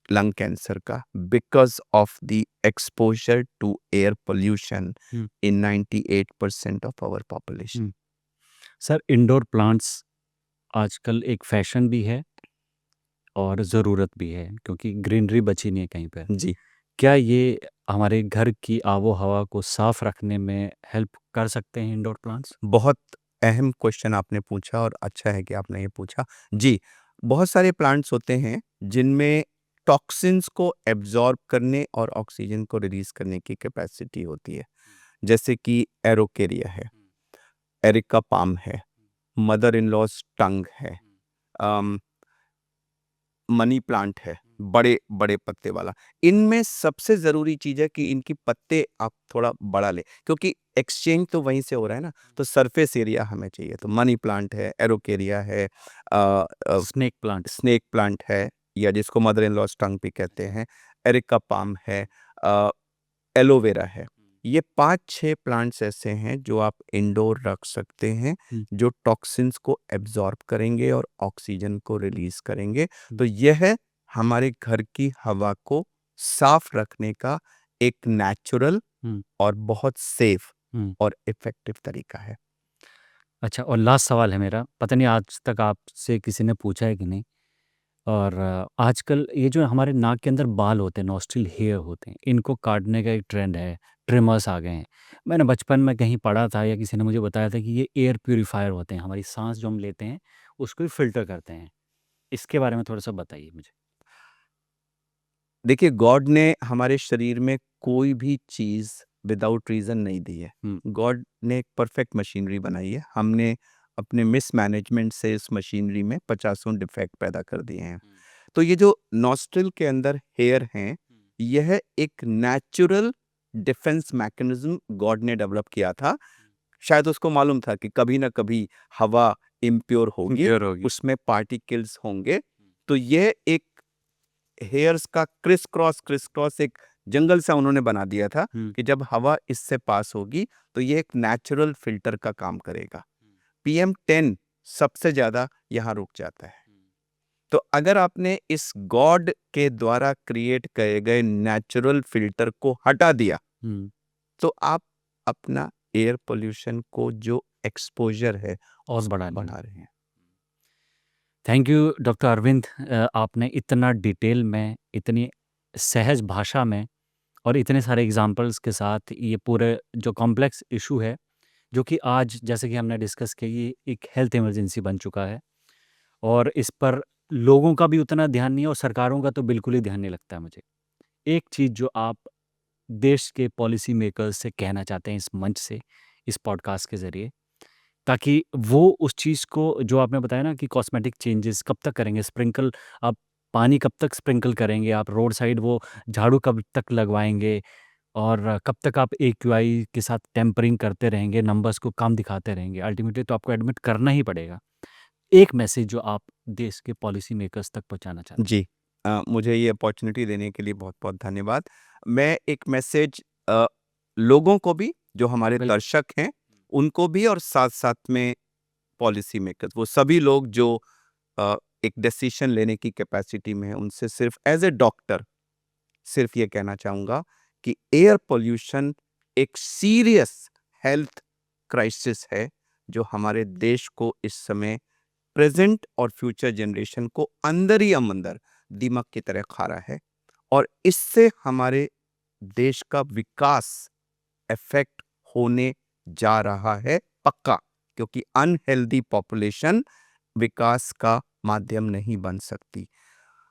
लंग कैंसर का, because of the exposure to air pollution in 98% of our population. Sir, indoor plants आजकल एक फैशन भी है और ज़रूरत भी है, क्योंकि ग्रीनरी बची नहीं है कहीं पे। जी, क्या ये हमारे घर की आबो हवा को साफ रखने में हेल्प कर सकते हैं इंडोर प्लांट्स? बहुत अहम क्वेश्चन आपने पूछा और अच्छा है कि आपने ये पूछा। जी, बहुत सारे प्लांट्स होते हैं जिनमें टॉक्सिन्स को एब्जॉर्ब करने और ऑक्सीजन को रिलीज करने की कैपेसिटी होती है, जैसे कि एरोकेरिया है, एरिका पाम है, मदर इन लॉज टंग है, मनी प्लांट है, बड़े बड़े पत्ते वाला। इनमें सबसे जरूरी चीज है कि इनकी पत्ते आप थोड़ा बड़ा ले, क्योंकि एक्सचेंज तो वहीं से हो रहा है ना, तो सरफेस एरिया हमें चाहिए। तो मनी प्लांट है, एरोकेरिया है, स्नेक प्लांट। स्नेक प्लांट है, या जिसको मदर इन लॉज टंग भी कहते हैं, एरिका पाम है, एलोवेरा है। ये 5-6 प्लांट्स ऐसे हैं जो आप इंडोर रख सकते हैं, जो टॉक्सिन्स को एब्जॉर्ब करेंगे और ऑक्सीजन को रिलीज करेंगे। तो यह हमारे घर की हवा को साफ रखने का एक नेचुरल और बहुत सेफ और इफेक्टिव तरीका है। अच्छा, और लास्ट सवाल है मेरा, पता नहीं आज तक आपसे किसी ने पूछा है कि नहीं, और आजकल ये जो हमारे नाक के अंदर बाल होते हैं, नॉस्ट्रिल हेयर होते हैं, इनको काटने का एक ट्रेंड है, ट्रिमर्स आ गए हैं। मैंने बचपन में कहीं पढ़ा था या किसी ने मुझे बताया था कि ये एयर प्यूरीफायर होते हैं, हमारी साँस जो हम लेते हैं, उसको ही फ़िल्टर करते हैं। इसके बारे में थोड़ा-सा बताइए मुझे? देखिए, गॉड ने हमारे शरीर में कोई भी चीज़ विदाउट रीज़न नहीं दी है। हुँ, गॉड ने एक परफेक्ट मशीनरी बनाई है। हमने अपने मिसमैनेजमेंट से इस मशीनरी में पचासों डिफेक्ट पैदा कर दिए हैं। हुँ, तो ये जो नॉस्ट्रिल के अंदर हेयर हैं, हुँ, यह एक नेचुरल डिफेंस मैकेनिज़्म गॉड ने डेवलप किया था। हुँ। शायद उसको मालूम था कि कभी न कभी हवा इम्प्योर होगी, प्योर होगी। उसमें पार्टिकल्स होंगे। हुँ, तो यह एक हेयर्स का क्रिस क्रॉस एक जंगल सा उन्होंने बना दिया था हुँ, कि जब हवा इससे पास होगी तो ये एक नेचुरल फिल्टर का काम करेगा। हुँ, PM10 सबसे ज़्यादा यहाँ रुक जाता है। हुँ, तो अगर आपने इस गॉड के द्वारा क्रिएट किए गए नेचुरल फिल्टर को हटा दिया, हुँ। तो आप अपना एयर पॉल्यूशन को जो एक्सपोज़र है, और उसको बढ़ा लेंगे। बढ़ा रहे हैं। थैंक यू डॉक्टर अरविंद, आपने इतना डिटेल में, इतनी सहज भाषा में और इतने सारे एग्ज़ाम्पल्स के साथ ये पूरे जो कॉम्प्लेक्स इश्यू है, जो कि आज जैसे कि हमने डिस्कस किया, ये एक हेल्थ इमरजेंसी बन चुका है और इस पर लोगों का भी उतना ध्यान नहीं है और सरकारों का तो बिल्कुल ही ध्यान नहीं लगता है मुझे। एक चीज़ जो आप देश के पॉलिसी मेकर्स से कहना चाहते हैं इस मंच से, इस पॉडकास्ट के ज़रिए, ताकि वो उस चीज़ को जो आपने बताया ना कि कॉस्मेटिक चेंजेस कब तक करेंगे, स्प्रिंकल आप पानी कब तक स्प्रिंकल करेंगे, आप रोड साइड वो झाड़ू कब तक लगवाएँगे और कब तक आप एक्यूआई के साथ टेम्परिंग करते रहेंगे, नंबर्स को कम दिखाते रहेंगे, अल्टीमेटली तो आपको एडमिट करना ही पड़ेगा। एक मैसेज जो आप देश के पॉलिसी मेकर्स तक पहुँचाना चाहते हैं। जी। मुझे ये अपॉर्च्युनिटी देने के लिए बहुत-बहुत धन्यवाद। मैं एक मैसेज अ, लोगों को भी, जो हमारे बिल्कुल। दर्शक हैं, उनको भी और साथ-साथ में पॉलिसी मेकर्स, वो सभी लोग जो अ, एक डिसीज़न लेने की कैपेसिटी में हैं, उनसे सिर्फ़ एज़ अ डॉक्टर सिर्फ़ ये कहना चाहूँगा कि एयर पॉल्यूशन एक सीरियस हेल्थ क्राइसिस है, जो हमारे देश को इस समय प्रेजेंट और फ्यूचर जनरेशन को अंदर ही अंदर दीमक की तरह खा रहा है और इससे हमारे देश का विकास इफेक्ट होने जा रहा है पक्का, क्योंकि अनहेल्दी पॉपुलेशन विकास का माध्यम नहीं बन सकती।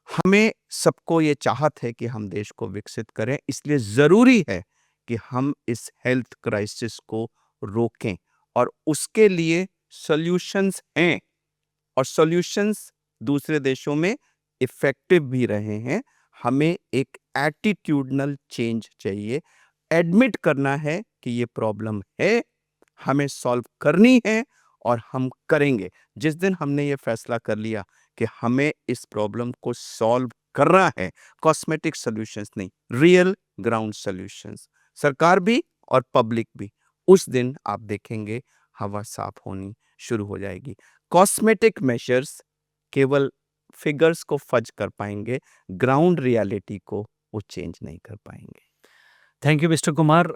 हमें सबको ये चाहत है कि हम देश को विकसित करें, इसलिए जरूरी है कि हम इस हेल्थ क्राइसिस को रोकें और उसके लिए सॉल्यूशंस हैं और सॉल्यूशंस दूसरे देशों में इफ़ेक्टिव भी रहे हैं। हमें एक एटीट्यूडनल चेंज चाहिए। एडमिट करना है कि ये प्रॉब्लम है, हमें सॉल्व करनी है और हम करेंगे। जिस दिन हमने ये फैसला कर लिया कि हमें इस प्रॉब्लम को सॉल्व करना है, कॉस्मेटिक सॉल्यूशंस नहीं, रियल ग्राउंड सॉल्यूशंस, सरकार भी और पब्लिक भी, उस दिन आप देखेंगे हवा साफ होनी शुरू हो जाएगी। कॉस्मेटिक मेजर्स केवल फिगर्स को फज कर पाएंगे, ग्राउंड रियलिटी को वो चेंज नहीं कर पाएंगे। Thank you mister Kumar.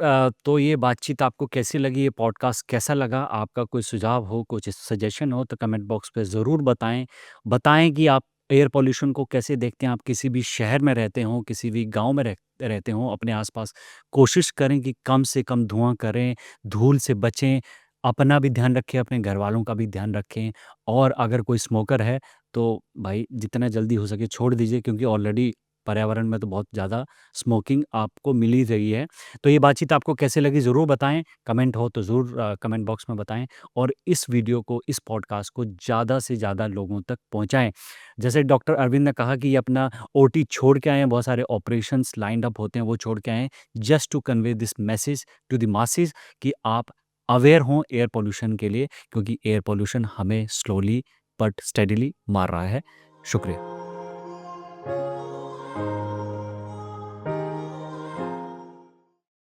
तो ये बातचीत आपको कैसी लगी? ये पॉडकास्ट कैसा लगा? आपका कोई सुझाव हो, कुछ सजेशन हो तो कमेंट बॉक्स पे ज़रूर बताएँ। बताएँ कि आप एयर पॉल्यूशन को कैसे देखते हैं? आप किसी भी शहर में रहते हों, किसी भी गाँव में रहते हों, अपने आस-पास कोशिश करें कि कम से कम धुआँ करें, धूल से बचें, अपना भी ध्यान रखें, अपने घरवालों का भी ध्यान रखें और अगर कोई स्मोकर है, तो भाई जितना जल्दी हो सके छोड़ दीजिए क्योंकि ऑलरेडी पर्यावरण में तो बहुत ज़्यादा स्मोकिंग आपको मिल ही रही है। तो ये बातचीत आपको कैसे लगी ज़रूर बताएँ, कमेंट हो तो ज़रूर कमेंट बॉक्स में बताएँ और इस वीडियो को, इस पॉडकास्ट को ज़्यादा से ज़्यादा लोगों तक पहुँचाएँ। जैसे डॉक्टर अरविंद ने कहा कि ये अपना ओटी छोड़ के आए हैं, बहुत सारे ऑपरेशंस लाइन्ड अप होते हैं, वो छोड़ के आए हैं, just to convey this message to the masses कि आप अवेयर हों एयर पॉल्यूशन के लिए क्योंकि एयर पॉल्यूशन हमें स्लोली बट स्टेडीली मार रहा है। शुक्रिया।